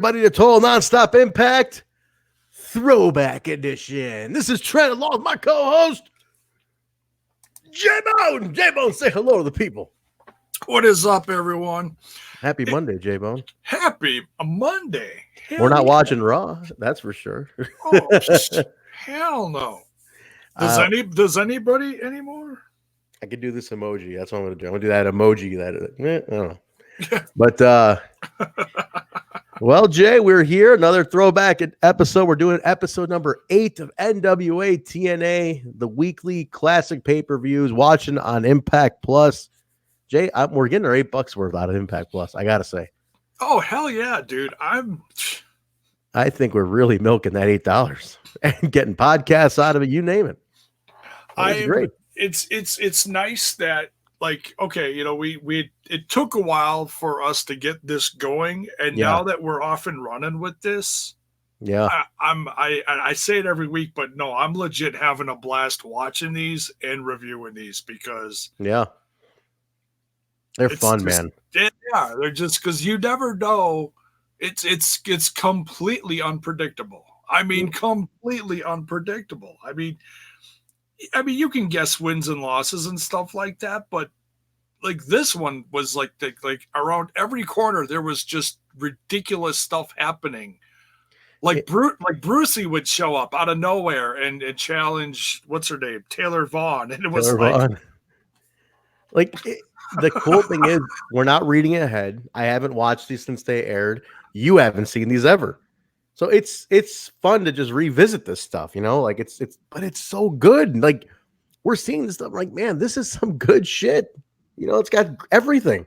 Everybody to Total Nonstop Impact Throwback Edition. This is Trent along with my co-host, J-Bone. J-Bone, say hello to the people. What is up, everyone? Happy Monday, J-Bone. Happy Monday. We're not watching Raw, that's for sure. Oh, hell no. Does anybody anymore? I could do this emoji. That's what I'm going to do. I'm going to do that emoji. I don't know. But, well, Jay, we're here. Another throwback episode. We're doing episode number 8 of NWA-TNA, the weekly classic pay-per-views, watching on Impact Plus. Jay, we're getting our $8 worth out of Impact Plus, I got to say. Oh, hell yeah, dude. I think we're really milking that $8 and getting podcasts out of it. You name it. It's great. It's nice that, like, okay, you know, it took a while for us to get this going, and now that we're off and running with this, I say it every week, but no, I'm legit having a blast watching these and reviewing these because they're fun, man. Yeah, they're just because you never know. It's completely unpredictable. I mean, completely unpredictable. I mean, you can guess wins and losses and stuff like that, but like this one was like around every corner there was just ridiculous stuff happening. Like Brucey would show up out of nowhere and challenge what's her name, Taylor Vaughn, and it was the cool thing is we're not reading it ahead. I haven't watched these since they aired. You haven't seen these ever. So it's fun to just revisit this stuff, you know, like but it's so good. Like we're seeing this stuff like, man, this is some good shit. You know, it's got everything.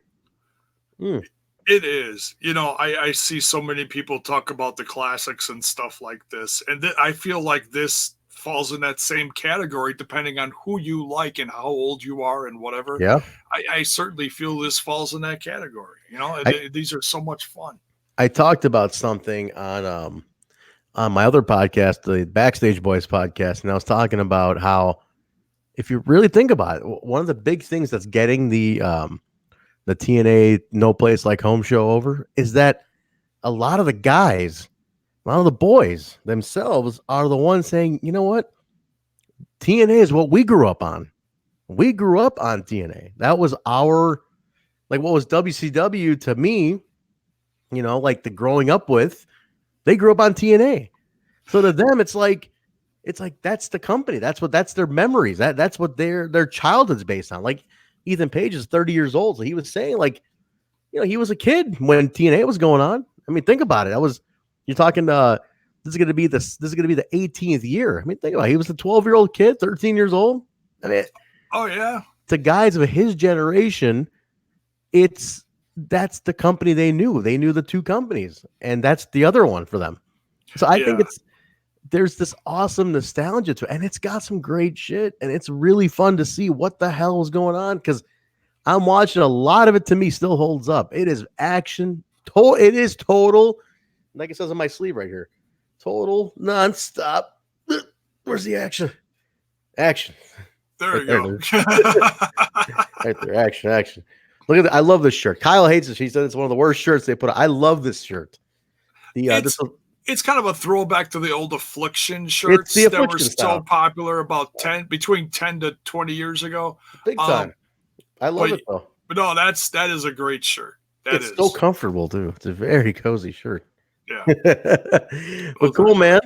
It is, you know, I see so many people talk about the classics and stuff like this. And I feel like this falls in that same category, depending on who you like and how old you are and whatever. Yeah. I certainly feel this falls in that category. You know, these are so much fun. I talked about something on my other podcast, the Backstage Boys podcast, and I was talking about how, if you really think about it, one of the big things that's getting the TNA No Place Like Home show over is that a lot of the guys, a lot of the boys themselves are the ones saying, you know what? TNA is what we grew up on. We grew up on TNA. That was what was WCW to me, you know, like the growing up with, they grew up on TNA. So to them, it's like that's the company. That's their memories. That's what their childhood's based on. Like Ethan Page is 30 years old. So he was saying, like, you know, he was a kid when TNA was going on. I mean, think about it. You're talking this is gonna be the 18th year. I mean, think about it. He was a 12-year-old kid, 13 years old. I mean, oh yeah. To guys of his generation, that's the company they knew. They knew the two companies, and that's the other one for them. So I think there's this awesome nostalgia to it, and it's got some great shit, and it's really fun to see what the hell is going on, because I'm watching a lot of it. To me, still holds up. It is action. It is total, like it says on my sleeve right here, total nonstop. Where's the action? Action. There you go. Right there. Action. Look at that. I love this shirt. Kyle hates it. She said it's one of the worst shirts they put out. I love this shirt. It's kind of a throwback to the old Affliction shirts that were so popular between 10 to 20 years ago. Big time. I love it though. But no, that is a great shirt. It's so comfortable too. It's a very cozy shirt. Yeah. But cool, man.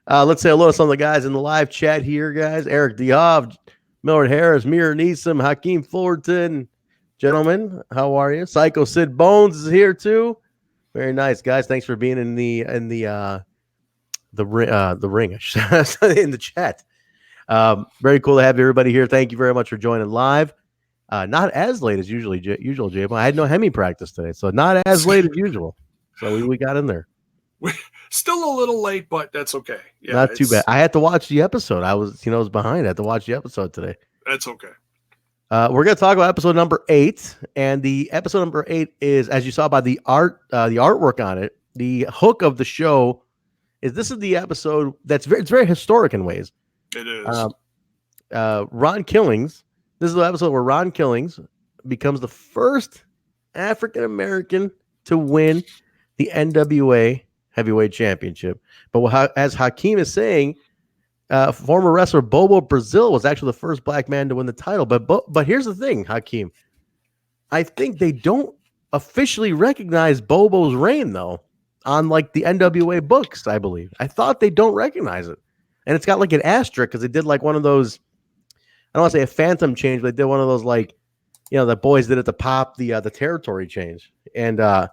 Let's say hello to some of the guys in the live chat here, guys. Eric Diov, Millard Harris, Mir Neeson, Hakeem Fullerton. Gentlemen, how are you? Psycho Sid Bones is here too. Very nice, guys. Thanks for being in the ring, in the chat. Very cool to have everybody here. Thank you very much for joining live. Not as late as usual, Jay. I had no Hemi practice today, so not as late as usual. So we got in there. We're still a little late, but that's okay. Yeah, not too bad. I had to watch the episode. I was behind. I had to watch the episode today. That's okay. We're going to talk about episode number 8, and the episode number 8 is, as you saw by the artwork on it, the hook of the show is this is the episode it's very historic in ways. It is. Ron Killings. This is the episode where Ron Killings becomes the first African American to win the NWA Heavyweight Championship. But as Hakeem is saying, former wrestler Bobo Brazil was actually the first black man to win the title. But here's the thing, Hakeem. I think they don't officially recognize Bobo's reign, though, on like the NWA books, I believe. I thought they don't recognize it. And it's got like an asterisk because they did like one of those, I don't want to say a phantom change, but they did one of those like, the boys did it to pop the territory change. And I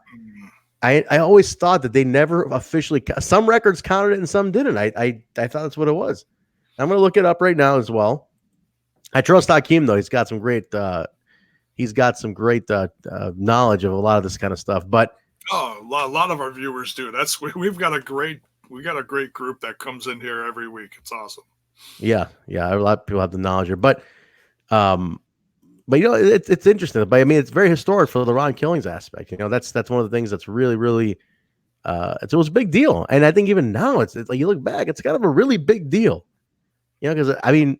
always thought that they never officially, some records counted it and some didn't. I thought that's what it was. I'm going to look it up right now as well. I trust Hakeem, though. He's got some great knowledge of a lot of this kind of stuff. But a lot of our viewers do. We've got a great group that comes in here every week. It's awesome. Yeah, a lot of people have the knowledge here. But it's interesting. But I mean, it's very historic for the Ron Killings aspect. That's one of the things that's really, really it was a big deal. And I think even now it's like you look back, it's kind of a really big deal. Because I mean,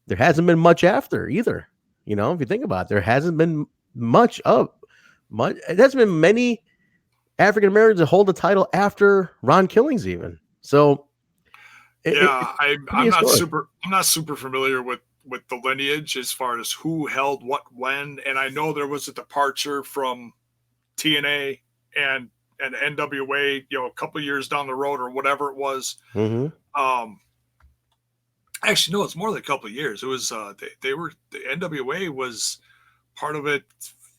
there hasn't been much after either. If you think about it, there hasn't been much. It hasn't been many African Americans to hold the title after Ron Killings, even. So, I'm not super familiar with the lineage as far as who held what when, and I know there was a departure from TNA and NWA, a couple of years down the road or whatever it was. Mm-hmm. Actually, no, it's more than a couple of years. It was the NWA was part of it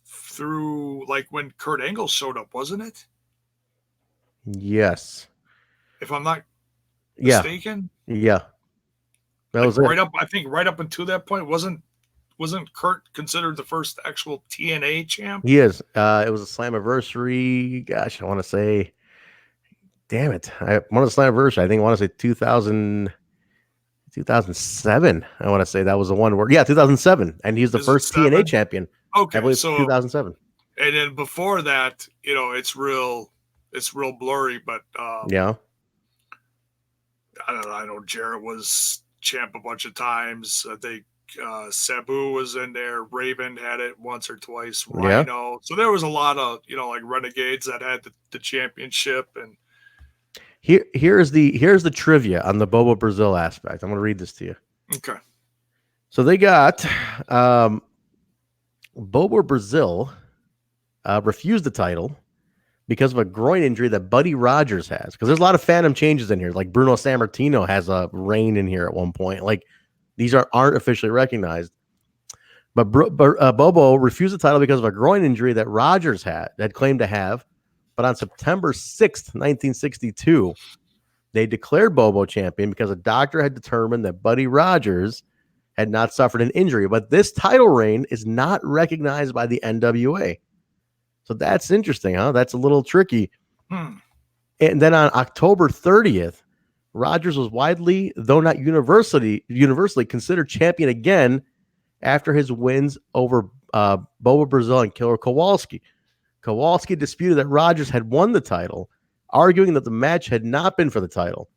through like when Kurt Angle showed up, wasn't it? Yes. If I'm not mistaken. Yeah. That was right up. I think right up until that point, wasn't Kurt considered the first actual TNA champ? He is. It was a Slammiversary. Gosh, I want to say, damn it. One of the Slammiversary. I want to say 2007. I want to say that was the one where 2007, and he's the first TNA champion. Okay, I believe so 2007. And then before that, it's real blurry. But yeah, I don't know. I know Jarrett was champ a bunch of times. I think Sabu was in there. Raven had it once or twice. Rhino. So there was a lot of like Renegades that had the championship. And here's the trivia on the Bobo Brazil aspect. I'm going to read this to you. Okay. So they got Bobo Brazil refused the title because of a groin injury that Buddy Rogers has. Because there's a lot of phantom changes in here. Like Bruno Sammartino has a reign in here at one point. Like these aren't officially recognized. But Bobo refused the title because of a groin injury that Rogers had claimed to have. But on September 6th, 1962, they declared Bobo champion because a doctor had determined that Buddy Rogers had not suffered an injury. But this title reign is not recognized by the NWA. So that's interesting, huh? That's a little tricky. And then on October 30th, Rogers was widely, though not universally considered champion again after his wins over Bobo Brazil and Killer Kowalski. Kowalski disputed that Rogers had won the title, arguing that the match had not been for the title.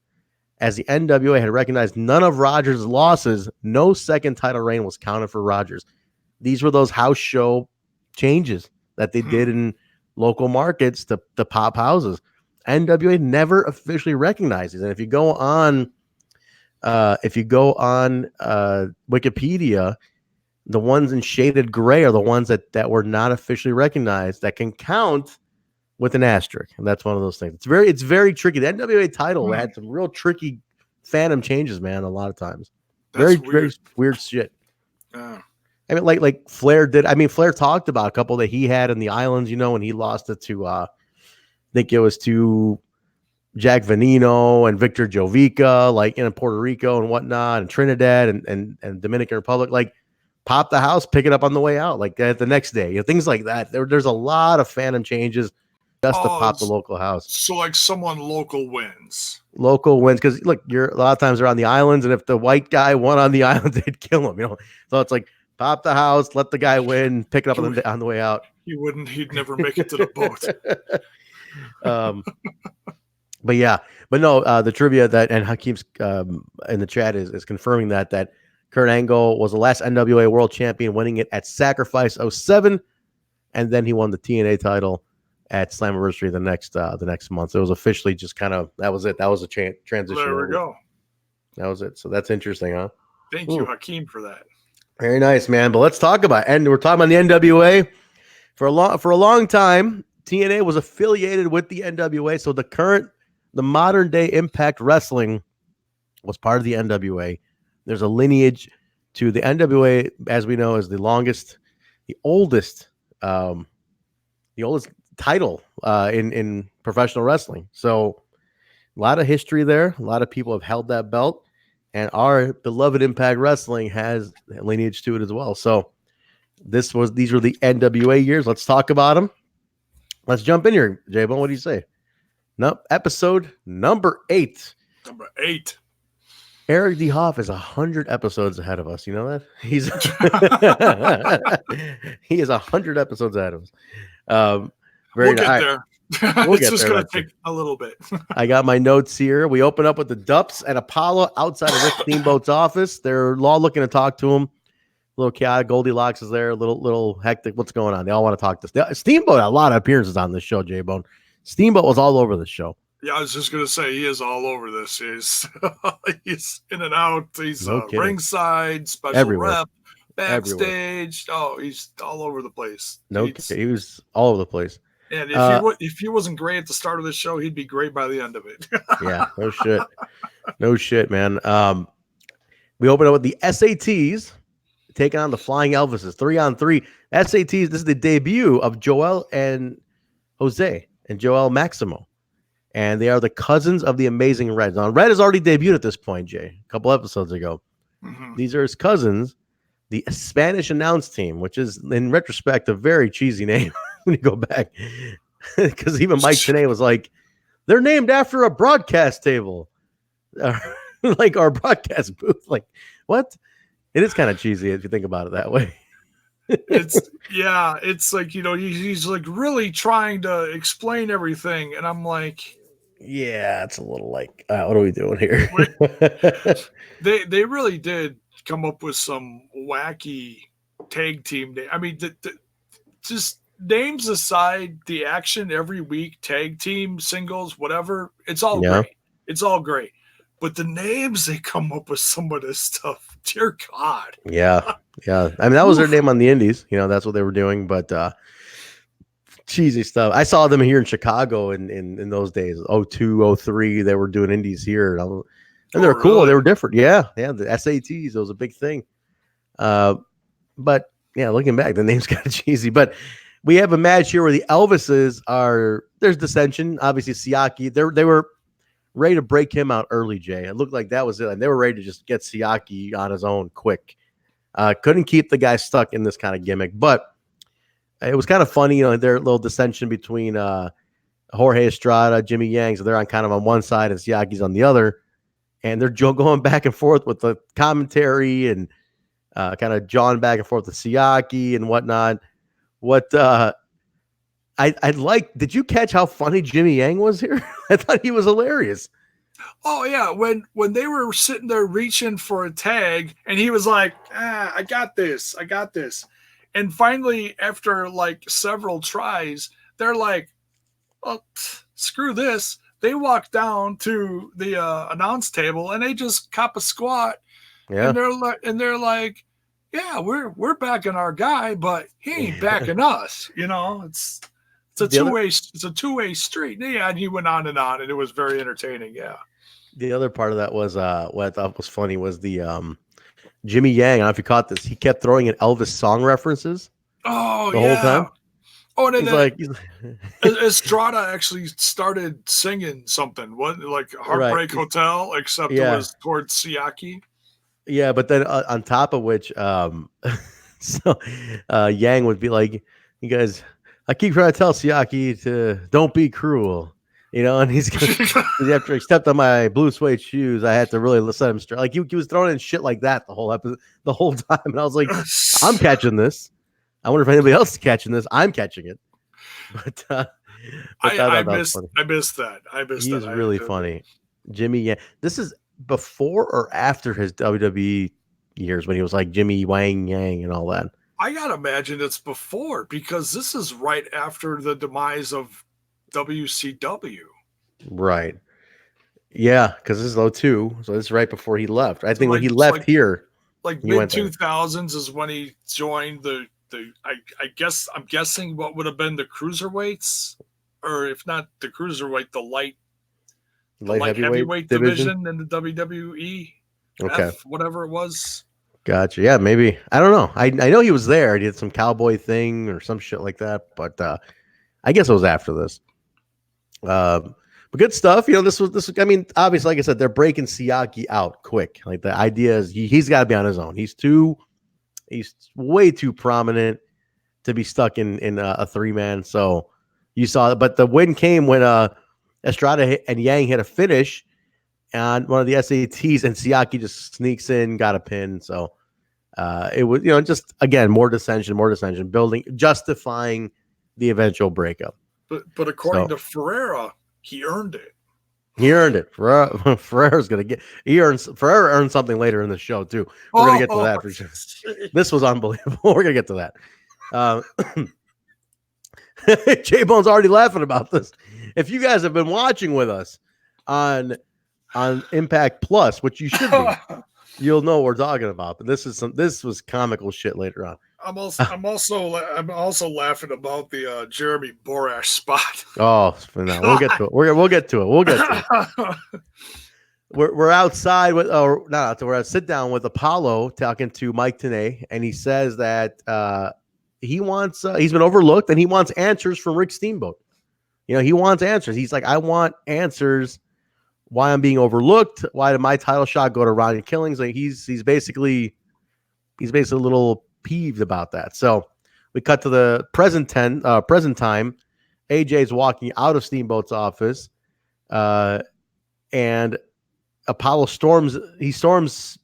As the NWA had recognized none of Rogers' losses, no second title reign was counted for Rogers. These were those house show changes that they did in local markets to pop houses. NWA never officially recognized these. And if you go on Wikipedia, the ones in shaded gray are the ones that were not officially recognized that can count with an asterisk. And that's one of those things. It's very tricky. The NWA title had some real tricky phantom changes, man, a lot of times. Very weird shit. I mean, like Flair did. I mean, Flair talked about a couple that he had in the islands, when he lost it to, I think it was to Jack Veneno and Victor Jovica, like in Puerto Rico and whatnot, and Trinidad and Dominican Republic, like pop the house, pick it up on the way out, like the next day, things like that. There's a lot of phantom changes just to pop the local house. So like someone local wins. Because look, a lot of times they're on the islands, and if the white guy won on the island, they'd kill him, So it's like, pop the house, let the guy win, pick it up on the way out. He'd never make it to the boat. But no, the trivia and Hakeem's in the chat is confirming that Kurt Angle was the last NWA World Champion, winning it at Sacrifice 07, and then he won the TNA title at Slammiversary the next month. It was officially just kind of that was it. That was a transition. There we go. That was it. So that's interesting, huh? Thank you, Hakeem, for that. Very nice, man. But let's talk about it. And we're talking about the NWA. For a long time, TNA was affiliated with the NWA. So the modern day Impact Wrestling was part of the NWA. There's a lineage to the NWA, as we know, is the oldest title in professional wrestling. So a lot of history there. A lot of people have held that belt, and our beloved Impact Wrestling has lineage to it as well. So these were the NWA years. Let's talk about them. Let's jump in here, J-Bone. What do you say? No, episode number 8. Number 8. Eric D. Hoff is 100 episodes ahead of us. You know that? He is 100 episodes ahead of us. We'll get there. It's just going to take a little bit. I got my notes here. We open up with the Dupps and Apollo outside of Rick Steamboat's office. They're all looking to talk to him. A little chaotic. Goldilocks is there. A little hectic. What's going on? They all want to talk to us. Steamboat had a lot of appearances on this show, J-Bone. Steamboat was all over the show. Yeah, I was just going to say, he is all over this. He's in and out. He's ringside, special everywhere. Rep, backstage. Everywhere. Oh, he's all over the place. He was all over the place. And if he wasn't great at the start of the show, he'd be great by the end of it. Yeah, no shit, man. We open up with the SATs taking on the Flying Elvises, 3-on-3. SATs, this is the debut of Joel and Jose and Joel Maximo. And they are the cousins of the Amazing Reds. Now, Red has already debuted at this point, Jay, a couple episodes ago. Mm-hmm. These are his cousins, the Spanish announce team, which is, in retrospect, a very cheesy name when you go back. Because even Mike today was like, they're named after a broadcast table. Like our broadcast booth. Like, what? It is kind of cheesy if you think about it that way. It's like, he's like really trying to explain everything. And I'm like, yeah, it's a little like, what are we doing here? They really did come up with some wacky tag team. I mean, just names aside, the action every week, tag team, singles, whatever, it's all great. It's all great. But the names they come up with, some of this stuff, dear God. Yeah. I mean, that was their name on the indies. That's what they were doing. But cheesy stuff. I saw them here in Chicago in those days, 02, 03. They were doing indies here. And they were cool. Really? They were different. Yeah. The SATs, it was a big thing. But, yeah, looking back, the name's kind of cheesy. But we have a match here where the Elvises there's dissension. Obviously, Siaki, they were ready to break him out early, Jay. It looked like that was it. And they were ready to just get Siaki on his own quick. Couldn't keep the guy stuck in this kind of gimmick. But it was kind of funny, their little dissension between Jorge Estrada, Jimmy Yang. So they're on one side and Siaki's on the other. And they're going back and forth with the commentary and kind of jawing back and forth with Siaki and whatnot. Did you catch how funny Jimmy Yang was here? I thought he was hilarious. Oh, yeah. When they were sitting there reaching for a tag and he was like, I got this. And finally, after like several tries, they're like, well, screw this. They walk down to the announce table and they just cop a squat. Yeah. And they're like, yeah, we're backing our guy, but he ain't backing us. It's a two-way street. Yeah, and he went on, and it was very entertaining. Yeah. The other part of that was what I thought was funny was the Jimmy Yang. I don't know if you caught this. He kept throwing in Elvis song references. Oh, the whole time. Oh, and then Estrada actually started singing something. What, like Heartbreak Hotel, except it was towards Siaki. Yeah, but then on top of which, Yang would be like, "You guys, I keep trying to tell Siaki to don't be cruel." And he's after he stepped on my blue suede shoes, I had to really set him straight. Like he was throwing in shit like that the whole episode, the whole time, and I was like, "I'm catching this. I wonder if anybody else is catching this. I'm catching it." But I missed that. He's really funny, Jimmy. Yeah, this is before or after his WWE years when he was like Jimmy Wang Yang and all that. I gotta imagine it's before, because this is right after the demise of WCW. Right. Yeah, because this is 02, so this is right before he left. I think when he left here, like he mid went there. 2000s is when he joined the I guess I'm guessing what would have been the cruiserweights, or if not the cruiserweight, the light heavyweight division in the WWE. Okay. Whatever it was. Gotcha. Yeah, maybe. I don't know. I know he was there. He did some cowboy thing or some shit like that, but I guess it was after this. But good stuff. You know, this was. I mean, obviously, like I said, they're breaking Siaki out quick. Like the idea is he's got to be on his own. He's way too prominent to be stuck in a 3-man. So you saw, but the win came when Estrada and Yang hit a finish on one of the SATs, and Siaki just sneaks in, got a pin. So it was, just again more dissension, justifying the eventual breakup. But according to Ferreira, he earned it. Ferreira's gonna get. Ferreira earned something later in the show too. We're gonna get to that for sure. This was unbelievable. We're gonna get to that. J Bone's already laughing about this. If you guys have been watching with us on Impact Plus, which you should be, you'll know what we're talking about. But this was comical shit later on. I'm also laughing about the Jeremy Borash spot. Oh, no, we'll get to it. We'll get to it. We're outside with, or not outside, we're at sit down with Apollo talking to Mike TNA, and he says that he wants he's been overlooked and he wants answers from Rick Steamboat. He wants answers. He's like, I want answers. Why I'm being overlooked? Why did my title shot go to Ronnie Killings? Like he's basically a little peeved about that. So we cut to the present time. AJ's walking out of Steamboat's office, and Apollo storms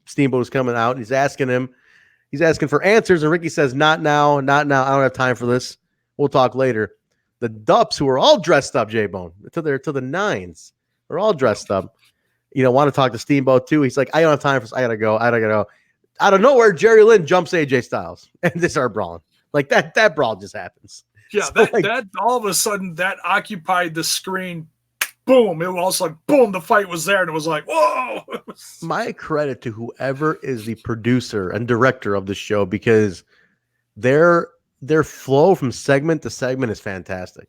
Steamboat's coming out. He's asking for answers, and Ricky says, not now. I don't have time for this. We'll talk later. The Dupps, who are all dressed up, J-Bone, to the nines, they're all dressed up, want to talk to Steamboat too. He's like, I don't have time for this. I gotta go. Out of nowhere, Jerry Lynn jumps AJ Styles, and they start brawling. Like that brawl just happens. Yeah, so that all of a sudden that occupied the screen. Boom! It was like boom. The fight was there, and it was like whoa. My credit to whoever is the producer and director of the show, because their flow from segment to segment is fantastic.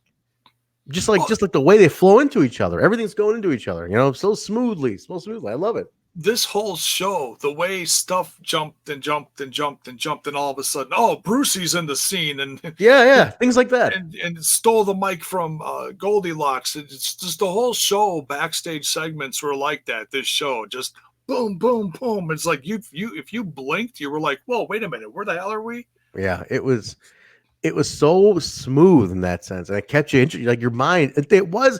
Just like the way they flow into each other, everything's going into each other. So smoothly. I love it. This whole show, the way stuff jumped and jumped and jumped and jumped, and all of a sudden, Brucey's in the scene, and things like that, and stole the mic from Goldilocks. It's just the whole show. Backstage segments were like that. This show just boom, boom, boom. It's like if you blinked, you were like, "Whoa, wait a minute, where the hell are we?" Yeah, it was so smooth in that sense, and it kept you interested. Like your mind, it was.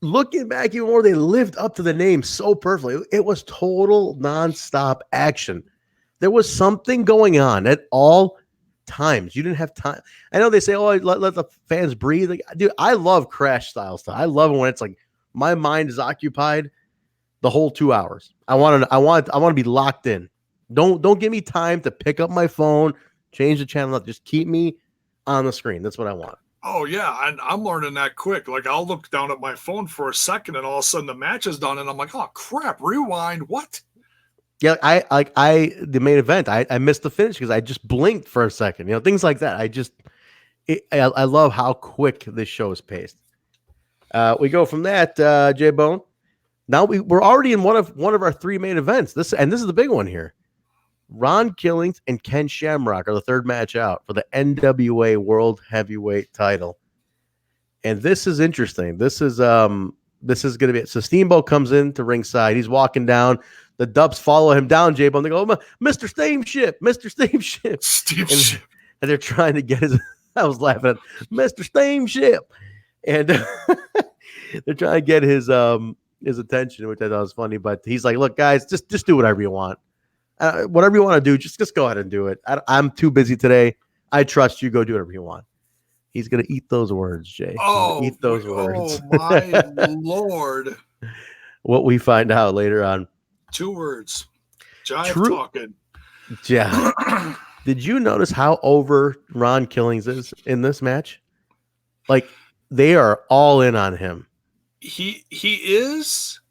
Looking back even more, they lived up to the name so perfectly. It was total nonstop action. There was something going on at all times. You didn't have time. I know they say, let the fans breathe. Like, dude, I love crash style stuff. I love it when it's like my mind is occupied the whole 2 hours. I want to be locked in. Don't give me time to pick up my phone, change the channel up. Just keep me on the screen. That's what I want. Oh, yeah, and I'm learning that quick. Like, I'll look down at my phone for a second, and all of a sudden the match is done, and I'm like, oh, crap, rewind, what? Yeah, the main event, I missed the finish because I just blinked for a second. Things like that. I love how quick this show is paced. We go from that, J-Bone. Now we're already in one of our 3 main events. This is the big one here. Ron Killings and Ken Shamrock are the third match out for the NWA World Heavyweight title. And this is interesting. This is going to be, so Steamboat comes in to ringside. He's walking down. The Dupps follow him down, J-Bone. They go, Mr. Steamship. And they're trying to get his, I was laughing at Mr. Steamship. And they're trying to get his attention, which I thought was funny. But he's like, look, guys, just do whatever you want. Whatever you want to do, just go ahead and do it. I'm too busy today. I trust you. Go do whatever you want. He's going to eat those words, Jay. Eat those words. Oh, my Lord. What we find out later on. 2 words. Jive talking. Yeah. Did you notice how over Ron Killings is in this match? Like, they are all in on him. He is,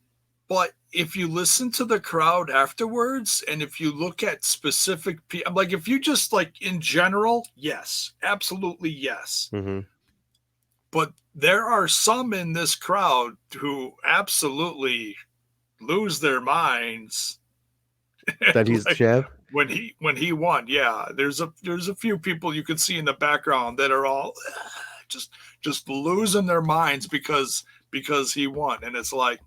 but if you listen to the crowd afterwards, and if you look at specific people, like if you just like in general, yes, absolutely yes. Mm-hmm. But there are some in this crowd who absolutely lose their minds That he's like, champ. when he won. Yeah, there's a few people you can see in the background that are all just losing their minds because he won, and it's like,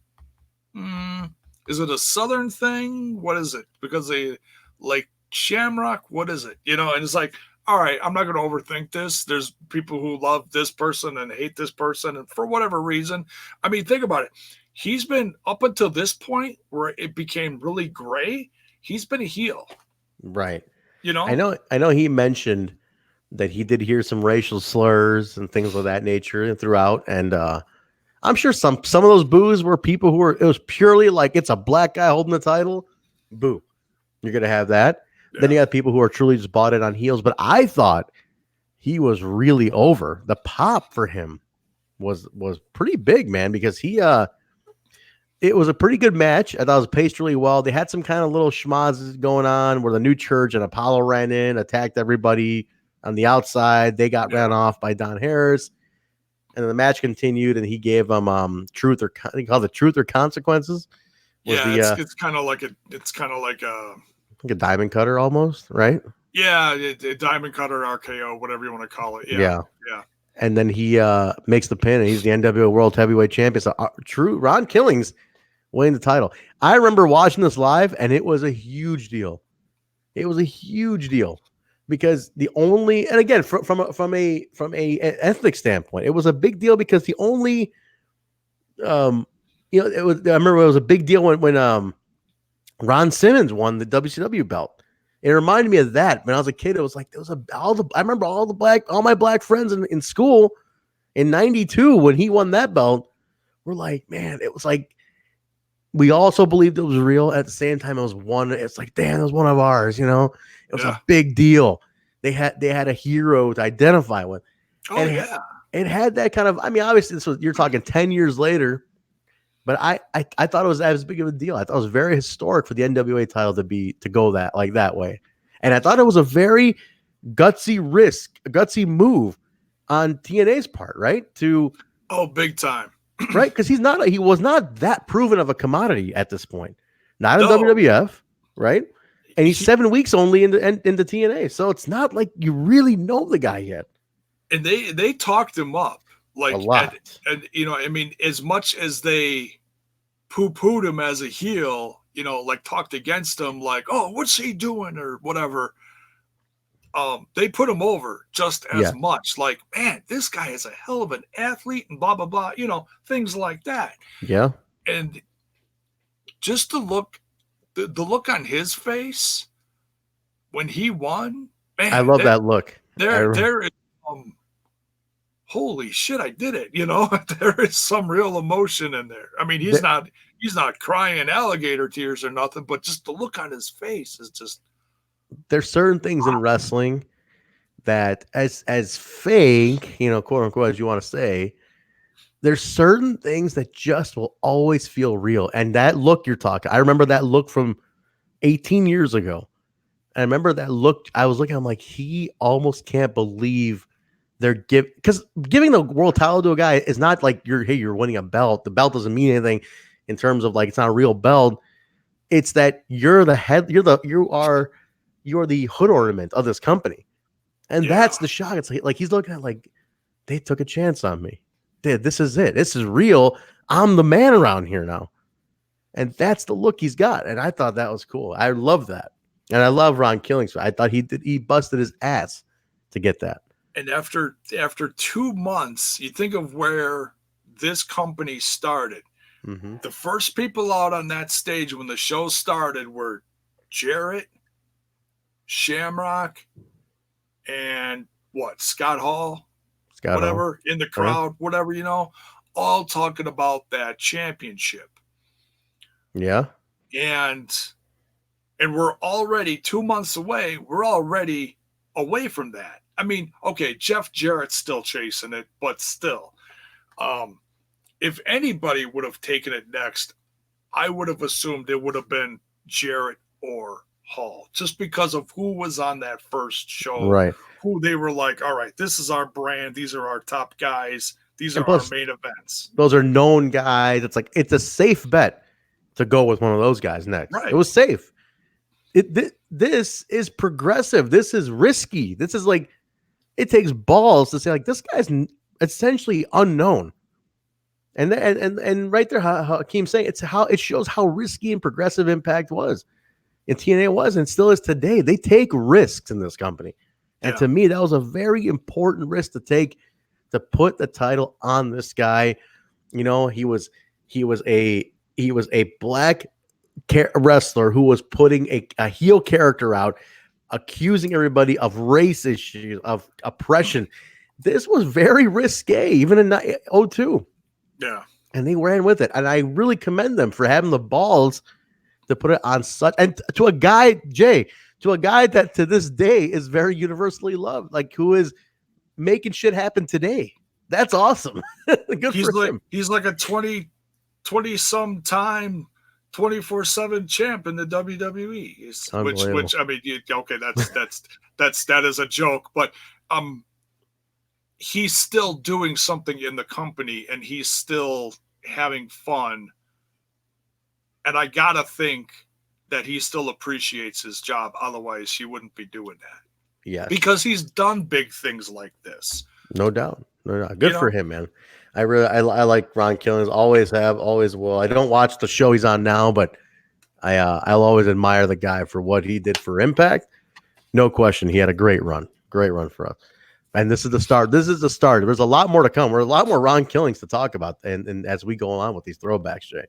is it a Southern thing? What is it? Because they like Shamrock? What is it? You know, and it's like, all right, I'm not going to overthink this. There's people who love this person and hate this person, and for whatever reason. I mean, think about it. He's been up until this point where it became really gray. He's been a heel. Right. You know? I know he mentioned that he did hear some racial slurs and things of that nature throughout. And I'm sure some of those boos were people who were, it was purely like, it's a black guy holding the title. Boo. You're going to have that. Yeah. Then you got people who are truly just bought it on heels. But I thought he was really over. The pop for him was pretty big, man, because he it was a pretty good match. I thought it was paced really well. They had some kind of little schmazes going on where the New Church and Apollo ran in, attacked everybody on the outside. They got ran off by Don Harris. And then the match continued, and he gave them truth or consequences. It's kind of like a diamond cutter almost, right? Yeah, a diamond cutter, RKO, whatever you want to call it. Yeah. And then he makes the pin, and he's the NWA World Heavyweight Champion. So Ron Killings winning the title. I remember watching this live, and it was a huge deal. It was a huge deal because the only, and again, from a ethnic standpoint, it was a big deal because the only, it was. I remember it was a big deal when Ron Simmons won the WCW belt. It reminded me of that. When I was a kid, it was like, I remember all my black friends in school in 92 when he won that belt. We're like, man, it was like, we also believed it was real. At the same time, it's like, damn, it was one of ours, you know? It was a big deal. They had a hero to identify with. Oh, and it had that kind of, I mean, obviously you're talking 10 years later, but I thought it was as big of a deal. I thought it was very historic for the NWA title to go that way. And I thought it was a very gutsy move on TNA's part, right? Big time. Right? Because he was not that proven of a commodity at this point. Not in WWF, right? And he's 7 weeks only in the TNA. So it's not like you really know the guy yet. And they talked him up like a lot. And you know, I mean, as much as they poo-pooed him as a heel, you know, like talked against him, like, oh, what's he doing or whatever. They put him over just as much. Like, man, this guy is a hell of an athlete and blah, blah, blah, you know, things like that. Yeah. And just the look on his face when he won, man. I love that look. There is holy shit, I did it. You know, there is some real emotion in there. I mean, he's not crying alligator tears or nothing, but just the look on his face is just. There's certain things in wrestling that as fake, you know, quote unquote, as you want to say, there's certain things that just will always feel real. And that look you're talking, I remember that look from 18 years ago. I remember that look. I was looking, I'm like, he almost can't believe they're because giving the world title to a guy is not like you're winning a belt. The belt doesn't mean anything in terms of like, it's not a real belt. It's that you're the head, you're the hood ornament of this company. And that's the shock. It's like he's looking at like, they took a chance on me. Dude, this is it. This is real. I'm the man around here now. And that's the look he's got. And I thought that was cool. I love that. And I love Ron Killings. I thought he busted his ass to get that. And after 2 months, you think of where this company started. Mm-hmm. The first people out on that stage when the show started were Jarrett, Shamrock, and Scott Hall, whatever, in the crowd, whatever, you know, all talking about that championship. Yeah. And we're already 2 months away. We're already away from that. I mean, okay, Jeff Jarrett's still chasing it, but still. If anybody would have taken it next, I would have assumed it would have been Jarrett or Hall, just because of who was on that first show, Right. who they were like, all right, this is our brand. These are our top guys. These And are plus, our main events. those are known guys. It's like, it's a safe bet to go with one of those guys next. Right. It was safe. This is progressive. This is risky. This is like, it takes balls to say, like, this guy's essentially unknown. And right there, how Hakeem's saying, it shows how risky and progressive Impact was. And TNA was and still is today. They take risks in this company. And to me, that was a very important risk to take, to put the title on this guy. You know, he was a black wrestler who was putting a heel character out, accusing everybody of race issues, of oppression. This was very risque, even in 2002. Yeah. And they ran with it. And I really commend them for having the balls to put it on such, and to a guy, Jay, that to this day is very universally loved, like, who is making shit happen today. That's awesome. Good for him. He's like a 20 some time 24/7 champ in the WWE. Which I mean, okay, that is a joke, but he's still doing something in the company and he's still having fun. And I gotta think that he still appreciates his job. Otherwise, he wouldn't be doing that. Yeah, because he's done big things like this. No doubt. Good for him, man. I like Ron Killings. Always have, always will. I don't watch the show he's on now, but I'll always admire the guy for what he did for Impact. No question, he had a great run for us. And this is the start. There's a lot more to come. We're a lot more Ron Killings to talk about, and as we go on with these throwbacks, Jay.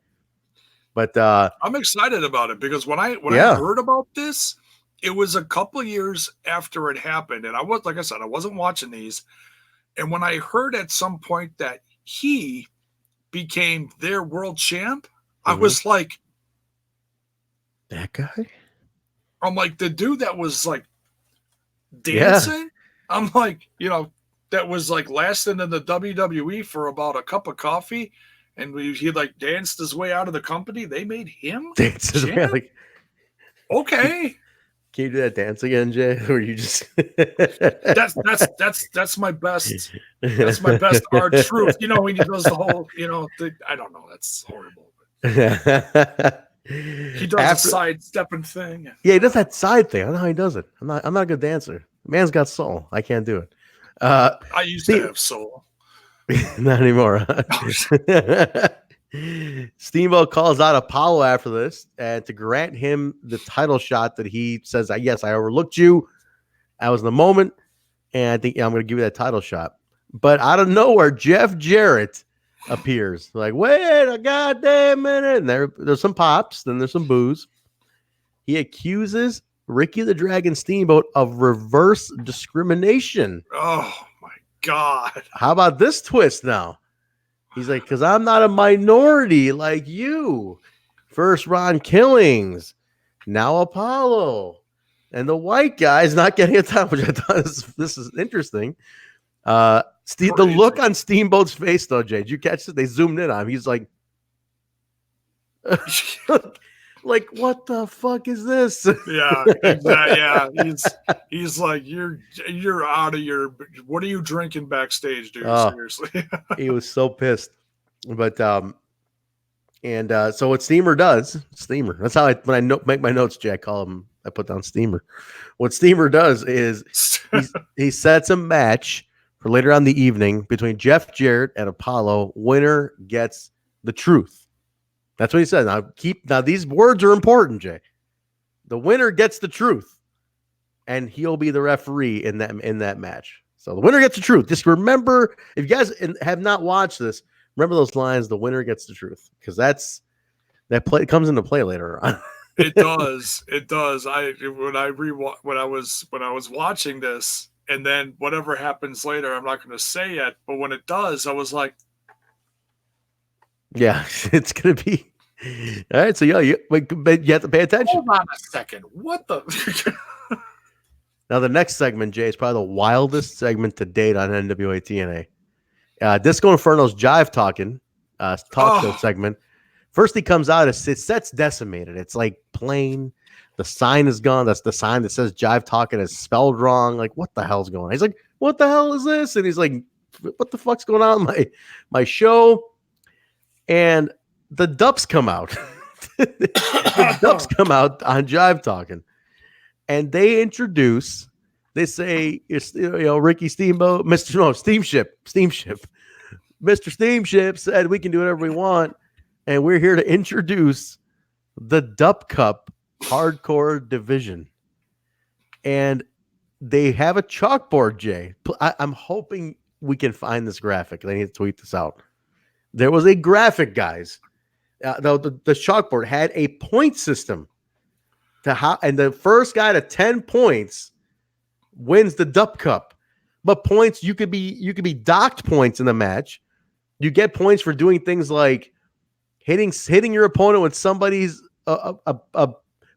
But I'm excited about it because when I heard about this, it was a couple of years after it happened, and I wasn't watching these. And when I heard at some point that he became their world champ, I was like, that guy? I'm like, the dude that was like dancing? Yeah. I'm like, that was like lasting in the WWE for about a cup of coffee. And he like danced his way out of the company. They made him dance his way. Like, okay. Can you do that dance again, Jay? Or you just that's my best. That's my best art truth. When he does the whole, I don't know. That's horrible. He does a sidestepping thing. Yeah, he does that side thing. I don't know how he does it. I'm not a good dancer. The man's got soul. I can't do it. I used to have soul. Not anymore. Steamboat calls out Apollo after this and to grant him the title shot that he says, yes, I overlooked you. I was in the moment, and I think I'm going to give you that title shot. But out of nowhere, Jeff Jarrett appears. Like, wait a goddamn minute. And there's some pops, then there's some boos. He accuses Ricky the Dragon Steamboat of reverse discrimination. Oh, my God. How about this twist now? He's like, because I'm not a minority like you. First Ron Killings, now Apollo. And the white guy's not getting a time, which I thought this is interesting. The look on Steamboat's face, though, Jay, did you catch it? They zoomed in on him. He's like, like, what the fuck is this? Yeah, exactly. Yeah, he's like, you're out of your. What are you drinking backstage, dude? Seriously, he was so pissed. But so what Steamer does, that's how when I make my notes, Jay, I call him. I put down Steamer. What Steamer does is he sets a match for later on the evening between Jeff Jarrett and Apollo. Winner gets the truth. That's what he said. Now these words are important, Jay. The winner gets the truth, and he'll be the referee in that match. So the winner gets the truth. Just remember, if you guys have not watched this, remember those lines. The winner gets the truth, because that comes into play later on. It does. It does. When I was watching this, and then whatever happens later, I'm not going to say yet. But when it does, I was like, yeah, it's going to be. All right, so but you have to pay attention. Hold on a second. What the? Now, the next segment, Jay, is probably the wildest segment to date on NWA-TNA. Disco Inferno's Jive Talking talk show segment. First he comes out, his set's decimated. It's like plain. The sign is gone. That's the sign that says Jive Talking is spelled wrong. Like, what the hell's going on? He's like, what the hell is this? And he's like, what the fuck's going on in my show? And the Dupps come out. The Dupps come out on Jive Talking. And they introduce, they say, Ricky Steamboat, Steamship. Mr. Steamship said we can do whatever we want. And we're here to introduce the Dupp Cup hardcore division. And they have a chalkboard, Jay. I'm hoping we can find this graphic. I need to tweet this out. There was a graphic, guys. The chalkboard had a point system and the first guy to 10 points wins the Dupp Cup. But points, you could be docked points in the match. You get points for doing things like hitting your opponent with somebody's a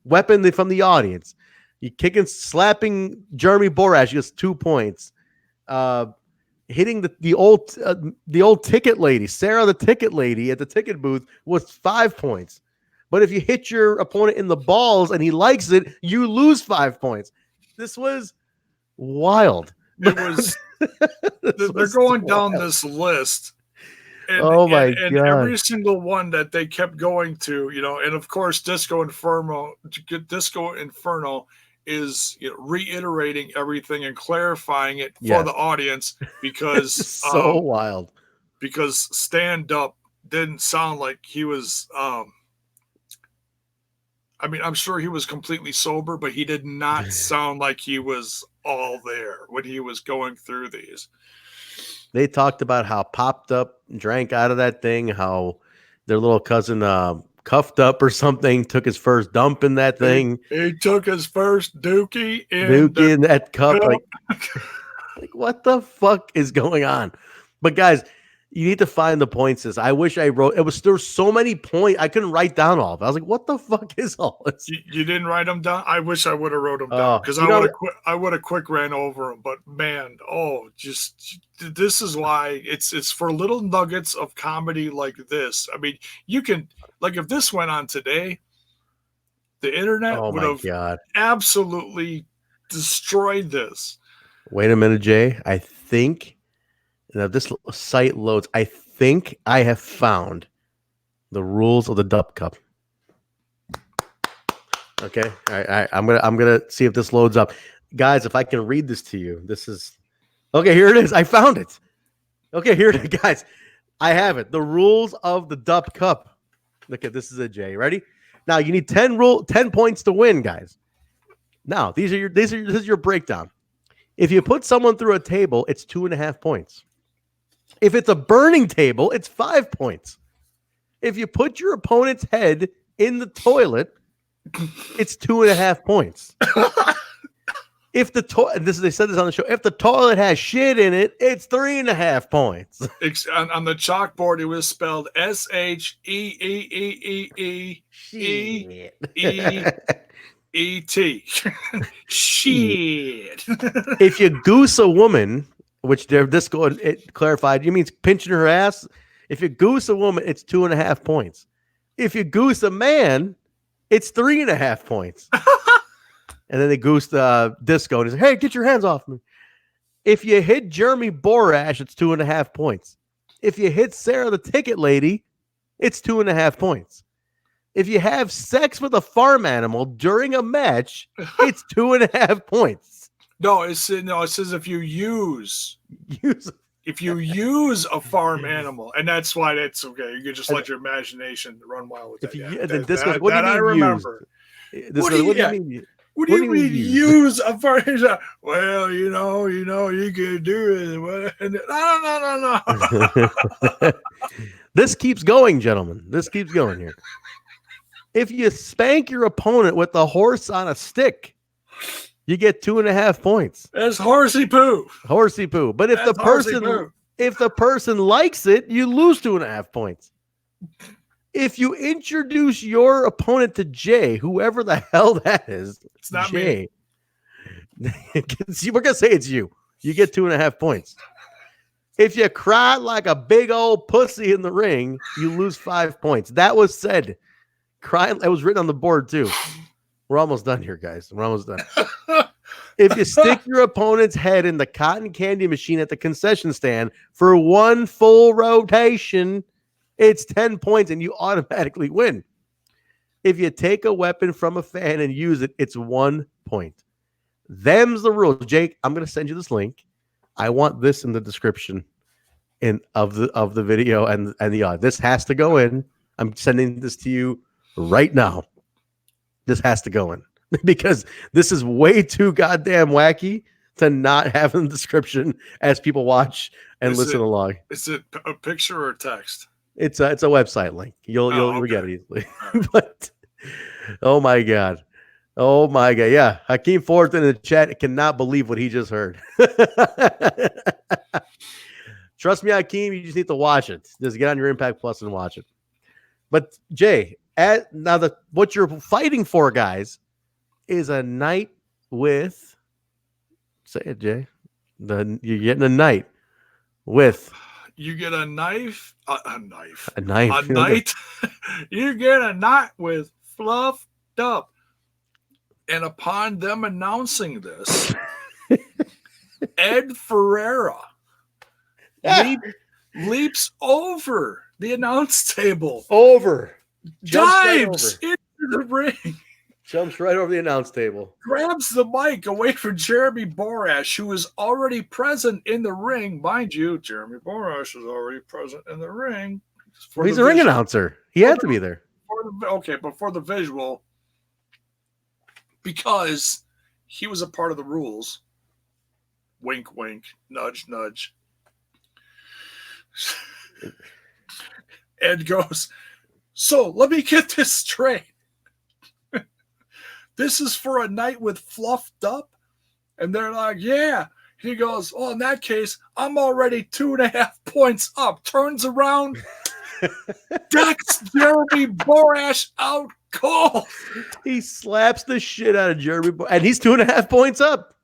weapon from the audience. You slapping Jeremy Borash, gets 2 points. Hitting the old ticket lady, Sarah the ticket lady at the ticket booth, was 5 points. But if you hit your opponent in the balls and he likes it, you lose 5 points. This was wild. It was. They're going down this list. And, God. Every single one that they kept going to, and of course, Disco Inferno is reiterating everything and clarifying it for the audience because so wild. Because stand up didn't sound like he was. I'm sure he was completely sober, but he did not sound like he was all there when he was going through these. They talked about how popped up, drank out of that thing, how their little cousin cuffed up or something, took his first dump in that thing. He took his first dookie in that cup. Like, what the fuck is going on? But guys, you need to find the points. I wish I wrote. There were so many points I couldn't write down all of it. I was like, what the fuck is all this? You didn't write them down? I wish I would have wrote them down because I would have quick ran over them. But man, this is why it's for little nuggets of comedy like this. You can, like, if this went on today, the internet would have absolutely destroyed this. Wait a minute, Jay. I think. Now, this site loads. I think I have found the rules of the Dupp Cup. Okay, all right. I'm gonna see if this loads up, guys. If I can read this to you, this is okay. Here it is. I found it. Okay, here it is, guys. I have it. The rules of the Dupp Cup. Look at this. Is it, Jay? Ready? Now you need 10 points to win, guys. Now this is your breakdown. If you put someone through a table, it's 2.5 points. If it's a burning table, it's 5 points. If you put your opponent's head in the toilet, it's 2.5 points. If the toilet, they said this on the show, if the toilet has shit in it, it's 3.5 points. On the chalkboard, it was spelled SHEEEEEEEEET. Shit. If you goose a woman, which it clarified, you mean pinching her ass. If you goose a woman, it's 2.5 points. If you goose a man, it's 3.5 points. And then they goosed Disco and he said, "Hey, get your hands off me." If you hit Jeremy Borash, it's 2.5 points. If you hit Sarah the ticket lady, it's 2.5 points. If you have sex with a farm animal during a match, it's 2.5 points. No, it says if you use a farm animal, and that's why that's okay. You can just let your imagination run wild with that. What do you mean? I remember. What do you mean? What do you mean use a farm animal? Well, you can do it. No. This keeps going, gentlemen. This keeps going here. If you spank your opponent with a horse on a stick, you get 2.5 points. That's horsey poo. Horsey poo. But if the person likes it, you lose 2.5 points. If you introduce your opponent to Jay, whoever the hell that is, it's not Jay. Me. We're gonna say it's you. You get 2.5 points. If you cry like a big old pussy in the ring, you lose 5 points. That was said. Crying. It was written on the board too. We're almost done here, guys. We're almost done. If you stick your opponent's head in the cotton candy machine at the concession stand for one full rotation, it's 10 points and you automatically win. If you take a weapon from a fan and use it, it's 1 point. Them's the rules. Jake, I'm going to send you this link. I want this in the description of the video and the audio. This has to go in. I'm sending this to you right now. This has to go in because this is way too goddamn wacky to not have in the description as people watch and listen along. Is it a picture or text? It's a website link. You'll get it easily. But oh my god. Yeah, Hakeem Forth in the chat cannot believe what he just heard. Trust me, Hakeem, you just need to watch it. Just get on your Impact Plus and watch it. But Jay, what you're fighting for, guys, is a night with. Say it, Jay. You're getting a night with. You get a knife. A knife. A knife. A night. You get a night with Fluff Dupp. And upon them announcing this, Ed Ferreira leaps over the announce table. Dives into the ring. Jumps right over the announce table. Grabs the mic away from Jeremy Borash, who is already present in the ring. Mind you, Jeremy Borash is already present in the ring. He's a ring announcer. He had to be there. But for the visual, because he was a part of the rules. Wink, wink, nudge, nudge. Ed goes, so let me get this straight. This is for a night with Fluff Dupp? And they're like, yeah. He goes, oh, in that case, I'm already 2.5 points up. Turns around, decks Jeremy Borash out cold. He slaps the shit out of Jeremy, and he's 2.5 points up.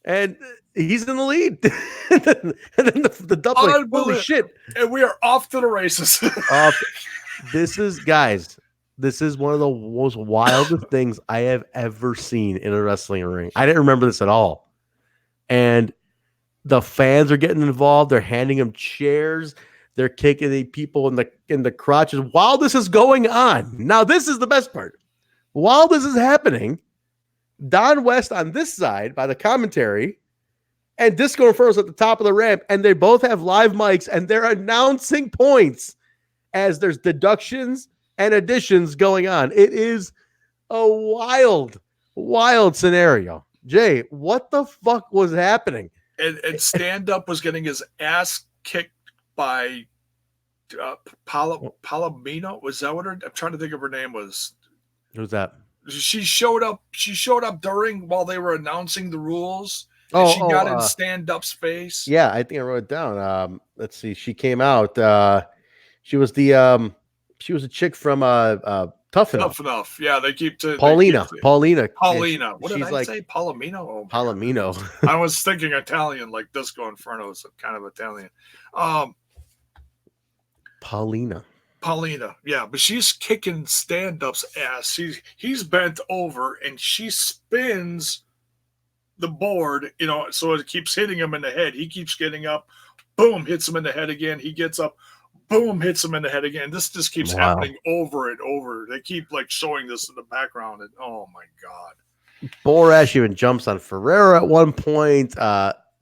And he's in the lead. and then the Dupp, like, holy shit. And we are off to the races. This is one of the most wildest things I have ever seen in a wrestling ring. I didn't remember this at all. And the fans are getting involved. They're handing them chairs. They're kicking the people in the crotches while this is going on. Now, this is the best part. While this is happening, Don West on this side by the commentary and Disco Inferno's at the top of the ramp, and they both have live mics, and they're announcing points as there's deductions and additions going on. It is a wild, wild scenario. Jay, what the fuck was happening? And Stand Up was getting his ass kicked by Palomino. Was that what I'm trying to think of her name was? Who's that? She showed up while they were announcing the rules. And she got in Stand Up's face. Yeah, I think I wrote it down. Let's see. She came out. She was a chick from Tough Enough. Yeah, they keep to Paulina. What did I say? Palomino. Oh, Palomino. I was thinking Italian, like Disco Inferno is kind of Italian. Paulina. Yeah, but she's kicking Stand Up's ass. He's bent over and she spins the board, so it keeps hitting him in the head. He keeps getting up, boom, hits him in the head again. He gets up, boom, hits him in the head again. This just keeps happening over and over. They keep showing this in the background, and oh my god. Borash even jumps on Ferreira at one point.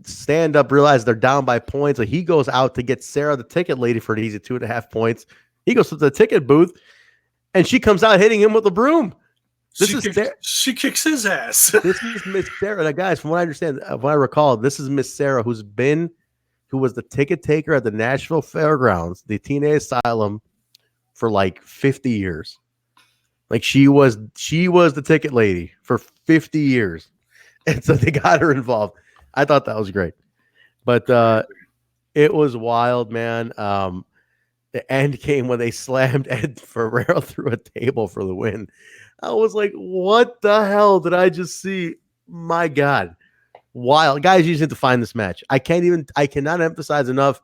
Stand Up realizes they're down by points, so he goes out to get Sarah, the ticket lady, for an easy 2.5 points. He goes to the ticket booth, and she comes out hitting him with a broom. She kicks his ass. This is Miss Sarah. Now, guys, from what I understand, what I recall, this is Miss Sarah, who was the ticket taker at the Nashville Fairgrounds, the TNA Asylum, for like 50 years. Like she was the ticket lady for 50 years, and so they got her involved. I thought that was great, but it was wild, man. The end came when they slammed Ed Ferreira through a table for the win. I was like, what the hell did I just see? My God. wild. Guys, you just need to find this match. I cannot emphasize enough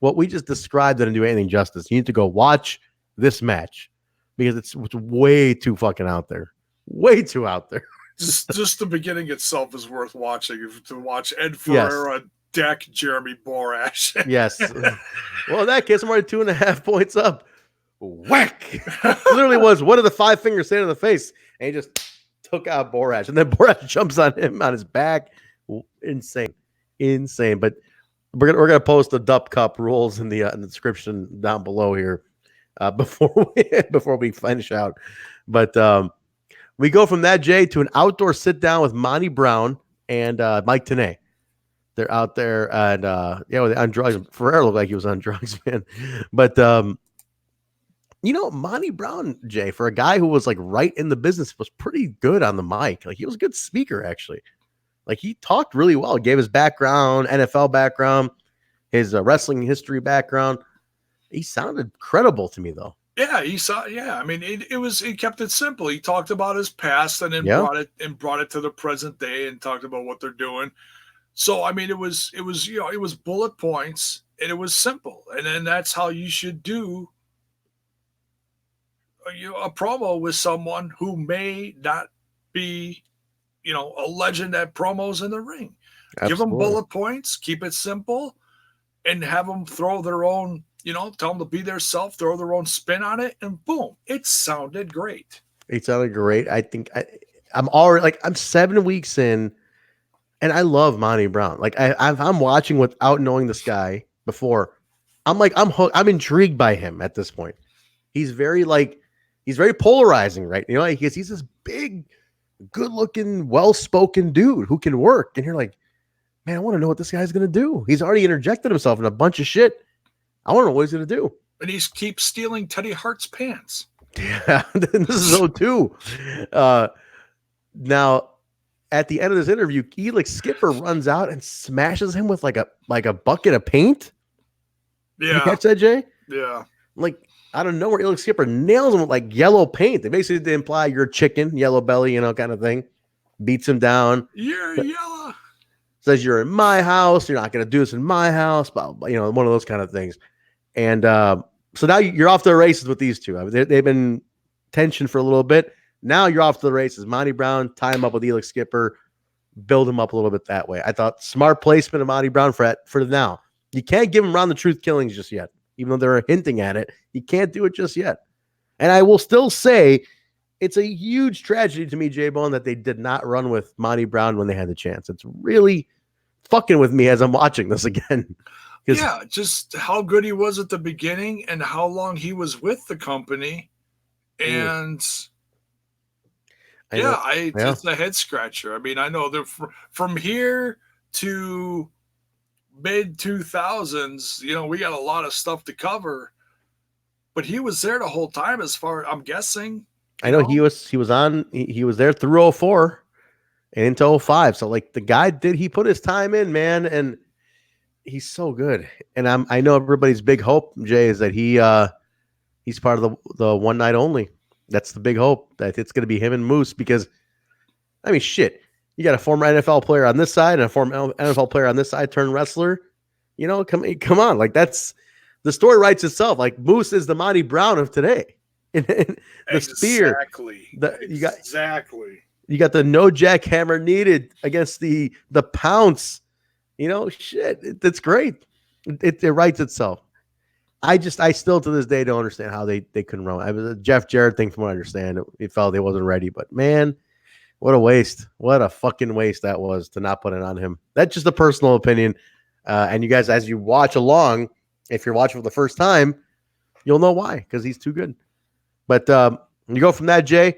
what we just described didn't do anything justice. You need to go watch this match because it's way too fucking out there. Way too out there. Just the beginning itself is worth watching. To watch Ed Ferreira deck Jeremy Borash. Yes. Well, in that case, I'm already 2.5 points up. Whack! Literally was one of the 5 fingers staying in the face, and he just took out Borash, and then Borash jumps on him on his back. Insane. But we're gonna post the Dupp Cup rules in the description down below here before we finish out. But we go from that, Jay, to an outdoor sit down with Monty Brown and Mike TNA. They're out there and on drugs. Ferrer looked like he was on drugs, man. But Monty Brown, Jay, for a guy who was like right in the business, was pretty good on the mic. Like he was a good speaker, actually. Like he talked really well. Gave his background, NFL background, his wrestling history background. He sounded credible to me, though. Yeah, I mean, he kept it simple. He talked about his past and then brought it to the present day and talked about what they're doing. So I mean, it was bullet points and it was simple, and then that's how you should do a promo with someone who may not be, a legend at promos in the ring. Absolutely. Give them bullet points, keep it simple, and have them throw their own, tell them to be their self, throw their own spin on it, and boom, it sounded great. It sounded great. I think I'm already I'm 7 weeks in, and I love Monty Brown. Like I'm watching without knowing this guy before. I'm hooked. I'm intrigued by him at this point. He's very polarizing, right? Because he's this big, good-looking, well-spoken dude who can work. And you're like, man, I want to know what this guy's going to do. He's already interjected himself in a bunch of shit. I want to know what he's going to do. And he keeps stealing Teddy Hart's pants. Yeah, this is so too. Now, at the end of this interview, Elix Skipper runs out and smashes him with like a bucket of paint. Yeah. You catch that, Jay? Yeah. Like, out of nowhere, Elix Skipper nails him with like yellow paint. They basically imply you're a chicken, yellow belly, kind of thing. Beats him down. You're yellow. Says you're in my house. You're not going to do this in my house. But, one of those kind of things. And so now you're off to the races with these two. I mean, they've been tension for a little bit. Now you're off to the races. Monty Brown, tie him up with Elix Skipper, build him up a little bit that way. I thought smart placement of Monty Brown for now. You can't give him round the truth killings just yet. Even though they're hinting at it, you can't do it just yet. And I will still say it's a huge tragedy to me, J-Bone, that they did not run with Monty Brown when they had the chance. It's really fucking with me as I'm watching this again. Yeah, just how good he was at the beginning and how long he was with the company. And it's a head scratcher. I mean, I know that from here to mid 2000s, we got a lot of stuff to cover, but he was there the whole time, as far I'm guessing. I know he was there through 04 and into 05. So like the guy he put his time in, man, and he's so good. And I know everybody's big hope, Jay, is that he's part of the one night only. That's the big hope, that it's going to be him and Moose, because I mean, shit. You got a former NFL player on this side and a former NFL player on this side turned wrestler. Come on. Like, that's the story writes itself. Like, Moose is the Monty Brown of today. The spear. Exactly. You got the no jackhammer needed against the pounce. Shit. It's great. It writes itself. I still to this day don't understand how they couldn't run. I was a Jeff Jarrett thing, from what I understand. It felt he wasn't ready, but man, what a waste. What a fucking waste that was to not put it on him. That's just a personal opinion. And you guys, as you watch along, if you're watching for the first time, you'll know why, because he's too good. But you go from that, Jay.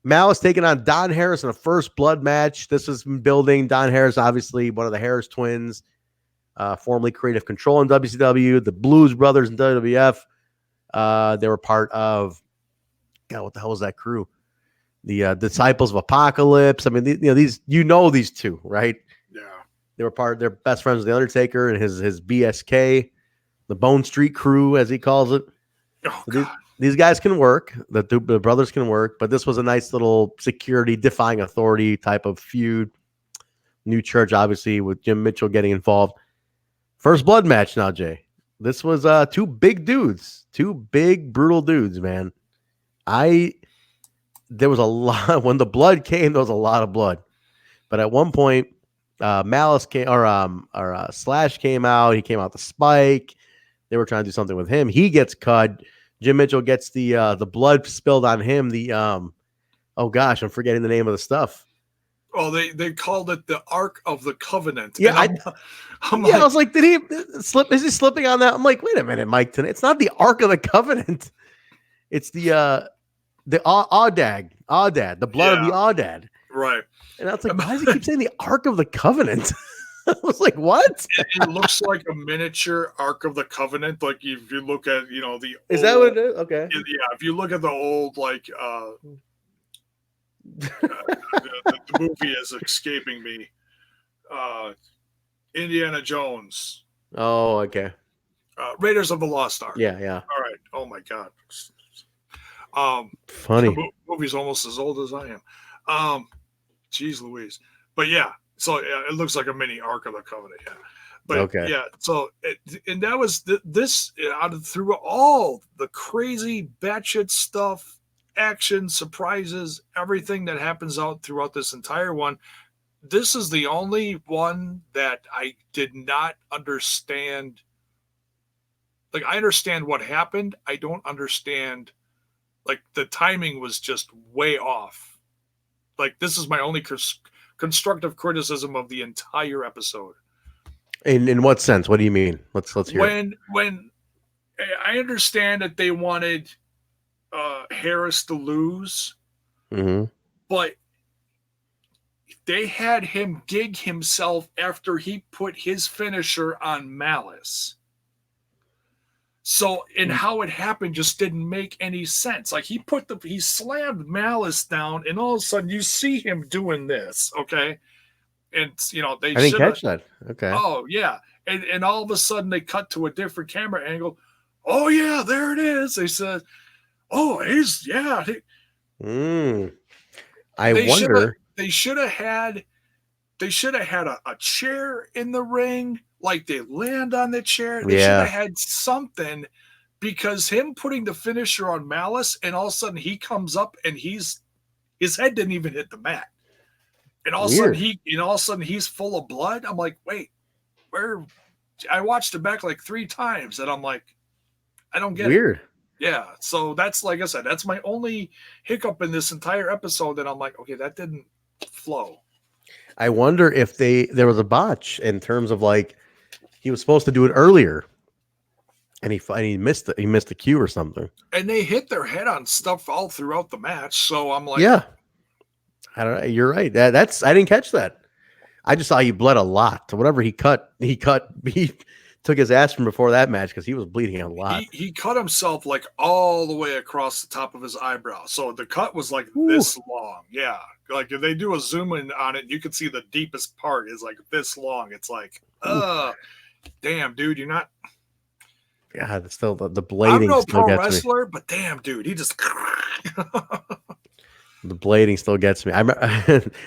Malice taking on Don Harris in a first blood match. This was building. Don Harris, obviously, one of the Harris twins, formerly Creative Control in WCW, the Blues Brothers in WWF. They were part of, God, what the hell was that crew? The Disciples of Apocalypse. I mean, these two, right? Yeah. They're best friends with The Undertaker and his BSK, the Bone Street Crew, as he calls it. Oh, so these guys can work. The brothers can work, but this was a nice little security defying authority type of feud. new church, obviously, with Jim Mitchell getting involved. First blood match now, Jay. This was two big dudes, two big, brutal dudes, man. There was a lot, when the blood came, there was a lot of blood. But at one point, Malice came, or Slash came out. He came out the spike. They were trying to do something with him. He gets cut. Jim Mitchell gets the blood spilled on him. Oh gosh, I'm forgetting the name of the stuff. Oh, they called it the Ark of the Covenant. Yeah, I was like, did he slip? Is he slipping on that? I'm like, wait a minute, Mike. Tonight, it's not the Ark of the Covenant. It's the Audad, the blood of the Audad. Right. And I was like, why does he keep saying the Ark of the Covenant? I was like, what? It looks like a miniature Ark of the Covenant. Like if you look at, the is that what it is? Okay. Yeah, if you look at the old the movie is escaping me. Indiana Jones. Oh, okay. Raiders of the Lost Ark. Yeah. All right. Oh my God. Funny. The movie's almost as old as I am. Geez Louise. But yeah, so it looks like a mini Ark of the Covenant. Yeah. But okay. Yeah, so and that was this out of through all the crazy batshit stuff, action, surprises, everything that happens out throughout this entire one. This is the only one that I did not understand. Like, I understand what happened. I don't understand. Like, the timing was just way off. Like, this is my only constructive criticism of the entire episode. In what sense? What do you mean? Let's hear. When I understand that they wanted Harris to lose, but they had him gig himself after he put his finisher on Malice. So, and how it happened just didn't make any sense. Like, he slammed Malice down, and all of a sudden you see him doing this, okay? And, I didn't catch that. Okay. Oh, yeah. And all of a sudden they cut to a different camera angle. Oh, yeah, there it is. They said, oh, I wonder. They should have had a chair in the ring. Like, they land on the chair. They should have had something, because him putting the finisher on Malice, and all of a sudden he comes up and his head didn't even hit the mat. And all of a sudden he's full of blood. I'm like, wait, where? I watched it back like 3 times, and I'm like, I don't get it. Yeah. So that's, like I said, that's my only hiccup in this entire episode. And I'm like, okay, that didn't flow. I wonder if there was a botch in terms of, like, he was supposed to do it earlier, and he missed the cue or something. And they hit their head on stuff all throughout the match. So I'm like, yeah, I don't know. You're right. I didn't catch that. I just saw he bled a lot. So whatever he took his aspirin before that match, because he was bleeding a lot. He cut himself like all the way across the top of his eyebrow. So the cut was like this long. Yeah. Like, if they do a zoom in on it, you can see the deepest part is like this long. It's like, damn, dude, you're not. Yeah, it's still the blading. I'm no still pro gets wrestler, me. but damn, dude, he just. The blading still gets me.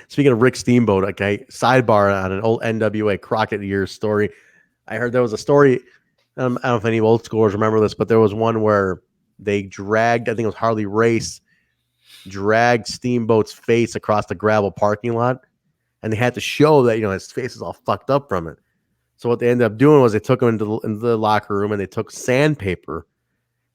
Speaking of Rick Steamboat, okay, sidebar on an old NWA Crockett Years story. I heard there was a story. I don't know if any old schoolers remember this, but there was one where they dragged, I think it was Harley Race, dragged Steamboat's face across the gravel parking lot, and they had to show that, his face is all fucked up from it. So what they ended up doing was they took him into the locker room, and they took sandpaper,